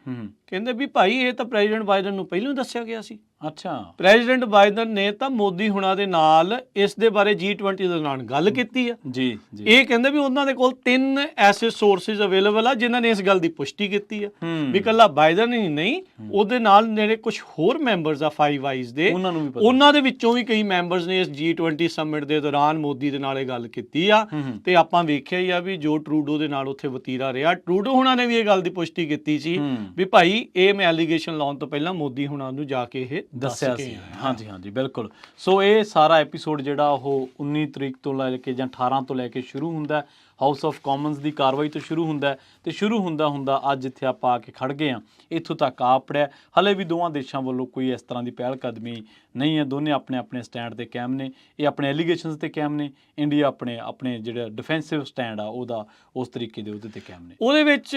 ਕਹਿੰਦੇ ਵੀ ਭਾਈ ਇਹ ਤਾਂ ਪ੍ਰੈਜ਼ੀਡੈਂਟ ਬਾਈਡਨ ਨੂੰ ਪਹਿਲਾਂ ਹੀ ਦੱਸਿਆ ਗਿਆ ਸੀ। ਅੱਛਾ, ਪ੍ਰੈਜ਼ੀਡੈਂਟ ਬਾਈਡਨ ਨੇ ਤਾਂ ਮੋਦੀ ਹੁਣਾਂ ਦੇ ਨਾਲ ਇਸ ਦੇ ਬਾਰੇ G20 ਦੇ ਦੌਰਾਨ ਗੱਲ ਕੀਤੀ ਆ। ਜੀ ਜੀ, ਇਹ ਕਹਿੰਦੇ ਵੀ ਉਹਨਾਂ ਦੇ ਕੋਲ 3 ਐਸੇ ਸੋਰਸਿਸ ਅਵੇਲੇਬਲ ਆ ਜਿਨ੍ਹਾਂ ਨੇ ਇਸ ਗੱਲ ਦੀ ਪੁਸ਼ਟੀ ਕੀਤੀ ਆ ਵੀ ਇਕੱਲਾ ਬਾਈਡਨ ਹੀ ਨਹੀਂ, ਉਹਦੇ ਨਾਲ ਜਿਹੜੇ ਕੁਝ ਹੋਰ ਮੈਂਬਰਸ ਆ 5 ਆਈਜ਼ ਦੇ, ਉਹਨਾਂ ਦੇ ਵਿੱਚੋਂ ਵੀ ਕਈ ਮੈਂਬਰਸ ਨੇ ਇਸ G20 ਸਮਿਟ ਦੇ ਦੌਰਾਨ ਮੋਦੀ ਦੇ ਨਾਲ ਇਹ ਗੱਲ ਕੀਤੀ ਆ। ਤੇ ਆਪਾਂ ਵੇਖਿਆ ਹੀ ਆ ਵੀ ਜੋ ਟਰੂਡੋ ਦੇ ਨਾਲ ਉੱਥੇ ਵਤੀਰਾ ਰਿਹਾ, ਟਰੂਡੋ ਹੁਣਾਂ ਨੇ ਵੀ ਇਹ ਗੱਲ ਦੀ ਪੁਸ਼ਟੀ ਕੀਤੀ ਸੀ ਵੀ ਭਾਈ ਇਹ ਮੈਂ ਐਲੀਗੇਸ਼ਨ ਲਾਉਣ ਤੋਂ ਪਹਿਲਾਂ ਮੋਦੀ ਹੁਣਾਂ ਨੂੰ ਜਾ ਕੇ ਇਹ ਦੱਸਿਆ ਸੀ। ਹਾਂਜੀ ਹਾਂਜੀ, ਬਿਲਕੁਲ। ਸੋ ਇਹ ਸਾਰਾ ਐਪੀਸੋਡ ਜਿਹੜਾ ਉਹ 19 ਤਰੀਕ ਤੋਂ ਲੈ ਕੇ ਜਾਂ 18 ਤੋਂ ਲੈ ਕੇ ਸ਼ੁਰੂ ਹੁੰਦਾ, ਹਾਊਸ ਆਫ ਕਾਮਨਸ ਦੀ ਕਾਰਵਾਈ ਤੋਂ ਸ਼ੁਰੂ ਹੁੰਦਾ, ਤੇ ਸ਼ੁਰੂ ਹੁੰਦਾ ਅੱਜ ਇੱਥੇ ਆਪਾਂ ਆ ਕੇ ਖੜ ਗਏ ਹਾਂ, ਇੱਥੋਂ ਤੱਕ ਆ ਪੜਿਆ। ਹਲੇ ਵੀ ਦੋਵਾਂ ਦੇਸ਼ਾਂ ਵੱਲੋਂ ਕੋਈ ਇਸ ਤਰ੍ਹਾਂ ਦੀ ਪਹਿਲ ਕਦਮੀ ਨਹੀਂ ਹੈ, ਦੋਨੇ ਆਪਣੇ ਆਪਣੇ ਸਟੈਂਡ ਤੇ ਕਾਇਮ ਨੇ। ਇਹ ਆਪਣੇ ਐਲੀਗੇਸ਼ਨਸ ਤੇ ਕਾਇਮ ਨੇ, ਇੰਡੀਆ ਆਪਣੇ ਜਿਹੜਾ ਡਿਫੈਂਸਿਵ ਸਟੈਂਡ ਆ ਉਹਦਾ ਉਸ ਤਰੀਕੇ ਦੇ ਉਹਦੇ ਤੇ ਕਾਇਮ ਨੇ। ਉਹਦੇ ਵਿੱਚ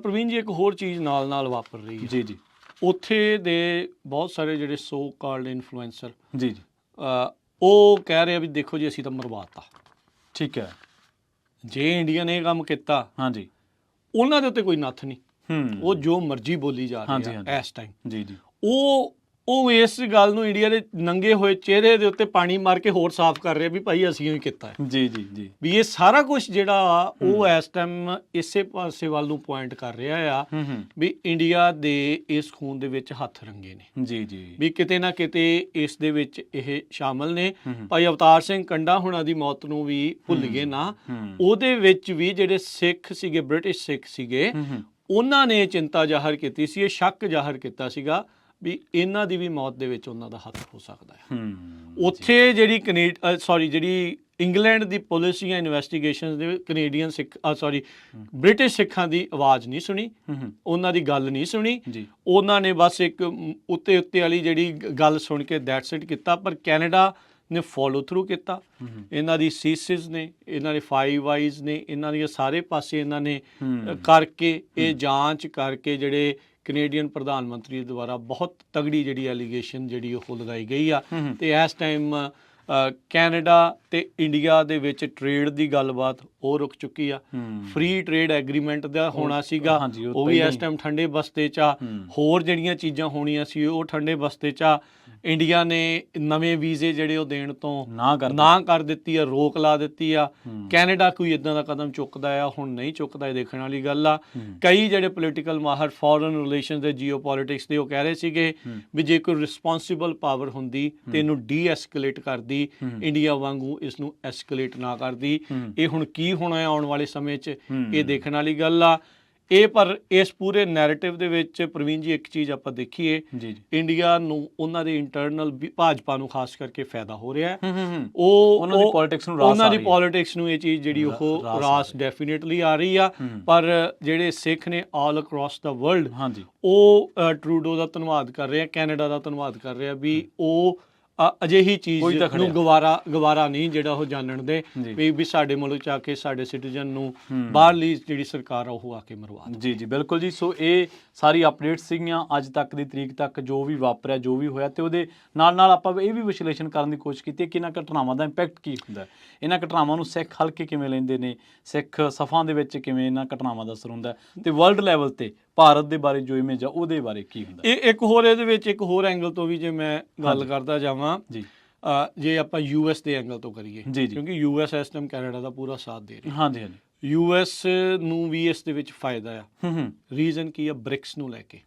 ਪ੍ਰਵੀਨ ਜੀ ਇੱਕ ਹੋਰ ਚੀਜ਼ ਨਾਲ ਵਾਪਰ ਰਹੀ ਹੈ। ਜੀ ਜੀ, ਉੱਥੇ ਦੇ ਬਹੁਤ ਸਾਰੇ ਜਿਹੜੇ ਸੋ ਕਾਲਡ ਇਨਫਲੂਐਂਸਰ ਜੀ ਉਹ ਕਹਿ ਰਹੇ ਆ ਵੀ ਦੇਖੋ ਜੀ ਅਸੀਂ ਤਾਂ ਮਰਵਾਤਾ। ਠੀਕ ਹੈ, ਜੇ ਇੰਡੀਆ ਨੇ ਇਹ ਕੰਮ ਕੀਤਾ, ਹਾਂਜੀ, ਉਹਨਾਂ ਦੇ ਉੱਤੇ ਕੋਈ ਨੱਥ ਨਹੀਂ, ਉਹ ਜੋ ਮਰਜ਼ੀ ਬੋਲੀ ਜਾ ਰਹੀ ਹੈ ਇਸ ਟਾਈਮ। ਜੀ ਜੀ, ਉਹ ਇਸ ਗੱਲ ਨੂੰ ਇੰਡੀਆ ਦੇ ਨੰਗੇ ਹੋਏ ਚਿਹਰੇ ਦੇ ਉੱਤੇ ਪਾਣੀ ਮਾਰ ਕੇ ਹੋਰ ਸਾਫ਼ ਕਰ ਰਿਹਾ ਵੀ ਭਾਈ ਅਸੀਂ ਹੀ ਕੀਤਾ ਹੈ। ਜੀ ਜੀ ਜੀ, ਵੀ ਇਹ ਸਾਰਾ ਕੁਝ ਜਿਹੜਾ ਉਹ ਇਸ ਟਾਈਮ ਇਸੇ ਪਾਸੇ ਵੱਲ ਨੂੰ ਪੁਆਇੰਟ ਕਰ ਰਿਹਾ ਆ ਵੀ ਇੰਡੀਆ ਦੇ ਇਸ ਖੂਨ ਦੇ ਵਿੱਚ ਹੱਥ ਰੰਗੇ ਨੇ। ਜੀ ਜੀ, ਵੀ ਕਿਤੇ ਨਾ ਕਿਤੇ ਇਸ ਦੇ ਵਿੱਚ ਇਹ ਸ਼ਾਮਲ ਨੇ। ਭਾਈ ਅਵਤਾਰ ਸਿੰਘ ਕੰਡਾ ਹੁਣਾਂ ਦੀ ਮੌਤ ਨੂੰ ਵੀ ਭੁੱਲ ਗਏ ਨਾ, ਉਹਦੇ ਵਿੱਚ ਵੀ ਜਿਹੜੇ ਸਿੱਖ ਸੀਗੇ, ਬ੍ਰਿਟਿਸ਼ ਸਿੱਖ ਸੀਗੇ, ਉਹਨਾਂ ਨੇ ਚਿੰਤਾ ਜ਼ਾਹਰ ਕੀਤੀ ਸੀ, ਇਹ ਸ਼ੱਕ ਜ਼ਾਹਰ ਕੀਤਾ ਸੀਗਾ ਵੀ ਇਹਨਾਂ ਦੀ ਵੀ ਮੌਤ ਦੇ ਵਿੱਚ ਉਹਨਾਂ ਦਾ ਹੱਥ ਹੋ ਸਕਦਾ ਹੈ। ਉੱਥੇ ਜਿਹੜੀ ਇੰਗਲੈਂਡ ਦੀ ਪੁਲਿਸ ਜਾਂ ਇਨਵੈਸਟੀਗੇਸ਼ਨਸ ਦੇ ਕੈਨੇਡੀਅਨ ਬ੍ਰਿਟਿਸ਼ ਸਿੱਖਾਂ ਦੀ ਆਵਾਜ਼ ਨਹੀਂ ਸੁਣੀ, ਉਹਨਾਂ ਦੀ ਗੱਲ ਨਹੀਂ ਸੁਣੀ। ਉਹਨਾਂ ਨੇ ਬਸ ਇੱਕ ਉੱਤੇ ਵਾਲੀ ਜਿਹੜੀ ਗੱਲ ਸੁਣ ਕੇ ਦੈਟਸ ਇਟ ਕੀਤਾ। ਪਰ ਕੈਨੇਡਾ ਨੇ ਫੋਲੋ ਥਰੂ ਕੀਤਾ, ਇਹਨਾਂ ਦੀ ਸੀਸਿਸ ਨੇ, ਇਹਨਾਂ ਦੇ 5 ਆਈਜ਼ ਨੇ, ਇਹਨਾਂ ਦੀਆਂ ਸਾਰੇ ਪਾਸੇ ਇਹਨਾਂ ਨੇ ਕਰਕੇ ਇਹ ਜਾਂਚ ਕਰਕੇ ਜਿਹੜੇ ਕੈਨੇਡੀਅਨ ਪ੍ਰਧਾਨ ਮੰਤਰੀ ਦੁਆਰਾ ਬਹੁਤ ਤਗੜੀ ਜਿਹੜੀ ਐਲੀਗੇਸ਼ਨ ਜਿਹੜੀ ਉਹ ਲਗਾਈ ਗਈ ਆ। ਤੇ ਇਸ ਟਾਈਮ ਕੈਨੇਡਾ ਤੇ ਇੰਡੀਆ ਦੇ ਵਿੱਚ ਟ੍ਰੇਡ ਦੀ ਗੱਲਬਾਤ ਉਹ ਰੁਕ ਚੁੱਕੀ ਆ। ਫ੍ਰੀ ਟ੍ਰੇਡ ਐਗਰੀਮੈਂਟ ਦਾ ਹੋਣਾ ਸੀਗਾ, ਉਹ ਵੀ ਇਸ ਟਾਈਮ ਠੰਡੇ ਬਸਤੇ 'ਚ ਆ। ਹੋਰ ਜਿਹੜੀਆਂ ਚੀਜ਼ਾਂ ਹੋਣੀਆਂ ਸੀ ਉਹ ਠੰਡੇ ਬਸਤੇ 'ਚ ਆ। ਇੰਡੀਆ ਨੇ ਨਵੇਂ ਵੀਜ਼ੇ ਜਿਹੜੇ ਉਹ ਦੇਣ ਤੋਂ ਨਾ ਕਰ ਦਿੱਤੀ ਆ, ਰੋਕ ਲਾ ਦਿੱਤੀ ਆ। ਕੈਨੇਡਾ ਕੋਈ ਇਦਾਂ ਦਾ ਕਦਮ ਚੁੱਕਦਾ ਆ, ਹੁਣ ਨਹੀਂ ਚੁੱਕਦਾ, ਇਹ ਦੇਖਣ ਵਾਲੀ ਗੱਲ ਆ। ਕਈ ਜਿਹੜੇ ਪੋਲੀਟੀਕਲ ਮਾਹਰ ਫੋਰਨ ਰਿਲੇਸ਼ਨ ਦੇ, ਜੀਓਪੋਲਿਟਿਕਸ ਦੇ, ਉਹ ਕਹਿ ਰਹੇ ਸੀਗੇ ਵੀ ਜੇ ਕੋਈ ਰਿਸਪੌਂਸਿਬਲ ਪਾਵਰ ਹੁੰਦੀ ਤੇ ਇਹਨੂੰ ਡੀ-ਐਸਕੇਲੇਟ ਕਰਦੀ, ਇੰਡੀਆ ਵਾਂਗੂ ਇਸ ਨੂੰ ਐਸਕੇਲੇਟ ਨਾ ਕਰਦੀ। ਇਹ ਹੁਣ ਕੀ ਹੋਣਾ ਆਉਣ ਵਾਲੇ ਸਮੇਂ 'ਚ ਇਹ ਦੇਖਣ ਵਾਲੀ ਗੱਲ ਆ। ਪਰ ਇਸ ਪੂਰੇ ਨੈਰੇਟਿਵ ਦੇ ਵਿੱਚ ਪ੍ਰਵੀਨ ਜੀ ਇੱਕ ਚੀਜ਼ ਆਪਾਂ ਦੇਖੀਏ, ਇੰਡੀਆ ਨੂੰ ਉਹਨਾਂ ਦੇ ਇੰਟਰਨਲ ਭਾਜਪਾ ਨੂੰ ਖਾਸ ਕਰਕੇ ਫਾਇਦਾ ਹੋ ਰਿਹਾ। ਉਹਨਾਂ ਦੀ ਪੋਲਿਟਿਕਸ ਨੂੰ ਇਹ ਚੀਜ਼ ਜਿਹੜੀ ਉਹ ਰਾਸ ਡੈਫੀਨੇਟਲੀ ਆ ਰਹੀ ਆ। ਪਰ ਜਿਹੜੇ ਸਿੱਖ ਨੇ ਆਲ ਅਕ੍ਰੋਸ ਦਾ ਵਰਲਡ, ਉਹ ਟਰੂਡੋ ਦਾ ਧੰਨਵਾਦ ਕਰ ਰਹੇ ਆ, ਕੈਨੇਡਾ ਦਾ ਧੰਨਵਾਦ ਕਰ ਰਹੇ ਆ ਵੀ ਉਹ ਅਜਿਹੀ ਚੀਜ਼ ਨੂੰ ਗਵਾਰਾ ਨਹੀਂ ਜਿਹੜਾ ਉਹ ਜਾਣਨ ਦੇ ਵੀ ਸਾਡੇ ਮੁਲਕ 'ਚ ਆ ਕੇ ਸਾਡੇ ਸਿਟੀਜ਼ਨ ਨੂੰ ਬਾਹਰਲੀ ਜਿਹੜੀ ਸਰਕਾਰ ਆ ਉਹ ਆ ਕੇ ਮਰਵਾ। ਜੀ ਜੀ, ਬਿਲਕੁਲ ਜੀ। ਸੋ ਇਹ ਸਾਰੀ ਅਪਡੇਟਸ ਸੀਗੀਆਂ ਅੱਜ ਤੱਕ ਦੀ ਤਰੀਕ ਤੱਕ, ਜੋ ਵੀ ਵਾਪਰਿਆ, ਜੋ ਵੀ ਹੋਇਆ, ਤੇ ਉਹਦੇ ਨਾਲ ਆਪਾਂ ਇਹ ਵੀ ਵਿਸ਼ਲੇਸ਼ਣ ਕਰਨ ਦੀ ਕੋਸ਼ਿਸ਼ ਕੀਤੀ ਕਿ ਇਹਨਾਂ ਘਟਨਾਵਾਂ ਦਾ ਇੰਪੈਕਟ ਕੀ ਹੁੰਦਾ, ਇਹਨਾਂ ਘਟਨਾਵਾਂ ਨੂੰ ਸਿੱਖ ਹਲਕੇ ਕਿਵੇਂ ਲੈਂਦੇ ਨੇ, ਸਿੱਖ ਸਫਾਂ ਦੇ ਵਿੱਚ ਕਿਵੇਂ ਇਹਨਾਂ ਘਟਨਾਵਾਂ ਦਾ ਅਸਰ ਹੁੰਦਾ, ਤੇ ਵਰਲਡ ਲੈਵਲ ਤੇ ਭਾਰਤ ਦੇ ਬਾਰੇ ਜੋ ਇਮੇਜ ਆ ਉਹਦੇ ਬਾਰੇ ਕੀ ਹੁੰਦਾ? ਇਹ ਇੱਕ ਹੋਰ ਇਹਦੇ ਵਿੱਚ ਇੱਕ ਹੋਰ ਐਂਗਲ ਤੋਂ ਵੀ ਜੇ ਮੈਂ ਗੱਲ ਕਰਦਾ ਜਾਵਾਂ ਜੀ, ਜੇ ਆਪਾਂ ਯੂਐਸ ਦੇ ਐਂਗਲ ਤੋਂ ਕਰੀਏ, ਜੀ, ਜੀ। ਕਿਉਂਕਿ ਯੂਐਸ ਇਸ ਟਾਈਮ ਕੈਨੇਡਾ ਦਾ ਪੂਰਾ ਸਾਥ ਦੇ ਰਿਹਾ। ਹਾਂਜੀ ਹਾਂਜੀ। ਯੂਐਸ ਨੂੰ ਵੀ ਇਸ ਦੇ ਵਿੱਚ ਫਾਇਦਾ ਆ। ਹੂੰ ਰੀਜ਼ਨ ਕੀ ਆ? ਬ੍ਰਿਕਸ ਨੂੰ ਲੈ ਕੇ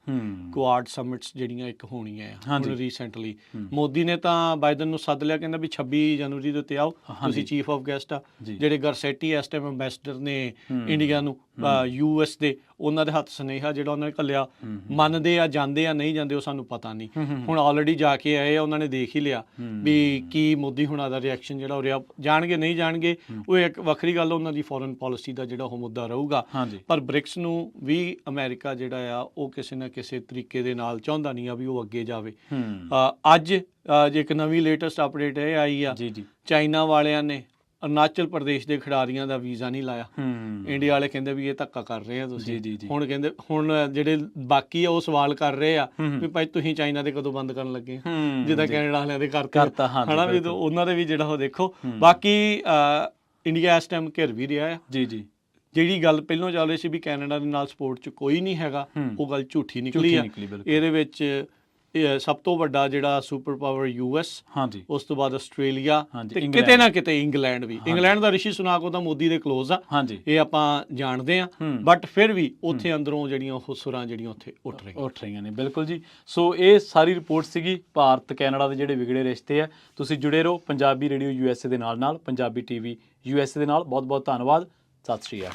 ਕੁਆਡ ਸਮਿਟਸ ਜਿਹੜੀਆਂ ਇੱਕ ਹੋਣੀਆਂ ਆ ਹੁਣ ਰੀਸੈਂਟਲੀ। ਮੋਦੀ ਨੇ ਤਾਂ ਬਾਈਡਨ ਨੂੰ ਸੱਦ ਲਿਆ, ਕਹਿੰਦਾ ਵੀ 26 ਜਨਵਰੀ ਦੇ ਉੱਤੇ ਆਓ, ਤੁਸੀਂ ਚੀਫ ਆਫ ਗੈਸਟ ਆ। ਜਿਹੜੇ ਗਰਸੈਟੀ ਇਸ ਟਾਈਮ ਐਂਬੈਸਡਰ ਨੇ ਇੰਡੀਆ ਨੂੰ ਯੂਐਸ ਦੇ, ਉਹਨਾਂ ਦੇ ਹੱਥ ਸੁਨੇਹਾ ਜਿਹੜਾ ਉਹਨਾਂ ਨੇ ਘੱਲਿਆ, ਮੰਨਦੇ ਆ ਜਾਂਦੇ ਆ ਨਹੀਂ ਜਾਂਦੇ ਉਹ ਸਾਨੂੰ ਪਤਾ ਨਹੀਂ। ਹੁਣ ਆਲਰੇਡੀ ਜਾ ਕੇ ਆਏ ਆ, ਉਹਨਾਂ ਨੇ ਦੇਖ ਹੀ ਲਿਆ ਵੀ ਕੀ ਮੋਦੀ ਹੁਣਾਂ ਦਾ ਰਿਐਕਸ਼ਨ ਜਿਹੜਾ ਹੋ ਰਿਹਾ, ਜਾਣਗੇ ਨਹੀਂ ਜਾਣਗੇ ਉਹ ਇੱਕ ਵੱਖਰੀ ਗੱਲ, ਉਹਨਾਂ ਦੀ ਫੋਰਨ ਪਾਲਿਸੀ ਦਾ ਜਿਹੜਾ ਉਹ ਮੁੱਦਾ ਰਹੂਗਾ। ਪਰ ਬ੍ਰਿਕਸ ਨੂੰ ਵੀ ਅਮਰੀਕਾ ਜਿਹੜਾ ਆ ਉਹ ਕਿਸੇ ਨਾ ਕਿਸੇ ਤਰੀਕੇ ਦੇ ਨਾਲ ਚਾਹੁੰਦਾ ਨਹੀਂ ਆ ਵੀ ਉਹ ਅੱਗੇ ਜਾਵੇ। ਅੱਜ ਜੇ ਇੱਕ ਨਵੀਂ ਲੇਟੈਸਟ ਅਪਡੇਟ ਇਹ ਆਈ ਆ, ਚਾਈਨਾ ਵਾਲਿਆਂ ਨੇ ਅਰੁਣਾਚਲ ਪ੍ਰਦੇਸ਼ ਦੇ ਖਿਡਾਰੀਆਂ ਦਾ ਵੀਜ਼ਾ ਨਹੀਂ ਲਾਇਆ। ਇੰਡੀਆ ਵਾਲੇ ਕਹਿੰਦੇ ਵੀ ਇਹ ਧੱਕਾ ਕਰ ਰਹੇ ਆ ਤੁਸੀਂ। ਹੁਣ ਕਹਿੰਦੇ, ਹੁਣ ਜਿਹੜੇ ਬਾਕੀ ਆ ਉਹ ਸਵਾਲ ਕਰ ਰਹੇ ਆ ਵੀ ਭਾਈ ਤੁਸੀਂ ਚਾਈਨਾ ਦੇ ਕਦੋਂ ਬੰਦ ਕਰਨ ਲੱਗੇ, ਜਿੱਦਾਂ ਕੈਨੇਡਾ ਵਾਲਿਆਂ ਦੇ ਕਰਤਾ ਹਨਾ, ਵੀ ਉਹਨਾਂ ਦੇ ਵੀ ਜਿਹੜਾ ਉਹ ਦੇਖੋ। ਬਾਕੀ ਇੰਡੀਆ ਇਸ ਟਾਈਮ ਘਿਰ ਵੀ ਰਿਹਾ ਆ। ਜਿਹੜੀ ਗੱਲ ਪਹਿਲਾਂ ਚੱਲ ਰਹੀ ਸੀ ਵੀ ਕੈਨੇਡਾ ਦੇ ਨਾਲ ਸਪੋਰਟ 'ਚ ਕੋਈ ਨਹੀਂ ਹੈਗਾ, ਉਹ ਗੱਲ ਝੂਠੀ ਨਿਕਲੀ ਆ। ਇਹਦੇ ਵਿੱਚ ਸਭ ਤੋਂ ਵੱਡਾ ਜਿਹੜਾ ਸੁਪਰ ਪਾਵਰ ਯੂਐਸ, ਉਸ ਤੋਂ ਬਾਅਦ ਆਸਟ੍ਰੇਲੀਆ ਤੇ ਕਿਤੇ ਨਾ ਕਿਤੇ ਇੰਗਲੈਂਡ ਵੀ। ਇੰਗਲੈਂਡ ਦਾ ਰਿਸ਼ੀ ਸੁਨਾਕ ਉਹਦਾ ਮੋਦੀ ਦੇ ਕਲੋਜ਼ ਆ, ਇਹ ਆਪਾਂ ਜਾਣਦੇ ਆ, ਬਟ ਫਿਰ ਵੀ ਉੱਥੇ ਅੰਦਰੋਂ ਜਿਹੜੀਆਂ ਉਹ ਸੁਰਾਂ ਜਿਹੜੀਆਂ ਉੱਥੇ ਉੱਠ ਰਹੀਆਂ ਨੇ। ਬਿਲਕੁਲ ਜੀ। ਸੋ ਇਹ ਸਾਰੀ ਰਿਪੋਰਟ ਸੀਗੀ ਭਾਰਤ ਕੈਨੇਡਾ ਦੇ ਜਿਹੜੇ ਵਿਗੜੇ ਰਿਸ਼ਤੇ ਆ। ਤੁਸੀਂ ਜੁੜੇ ਰਹੋ ਪੰਜਾਬੀ ਰੇਡੀਓ USA ਦੇ ਨਾਲ, ਪੰਜਾਬੀ TV USA ਦੇ ਨਾਲ। ਬਹੁਤ ਬਹੁਤ ਧੰਨਵਾਦ। ਸਤਿ ਸ਼੍ਰੀ ਅਕਾਲ।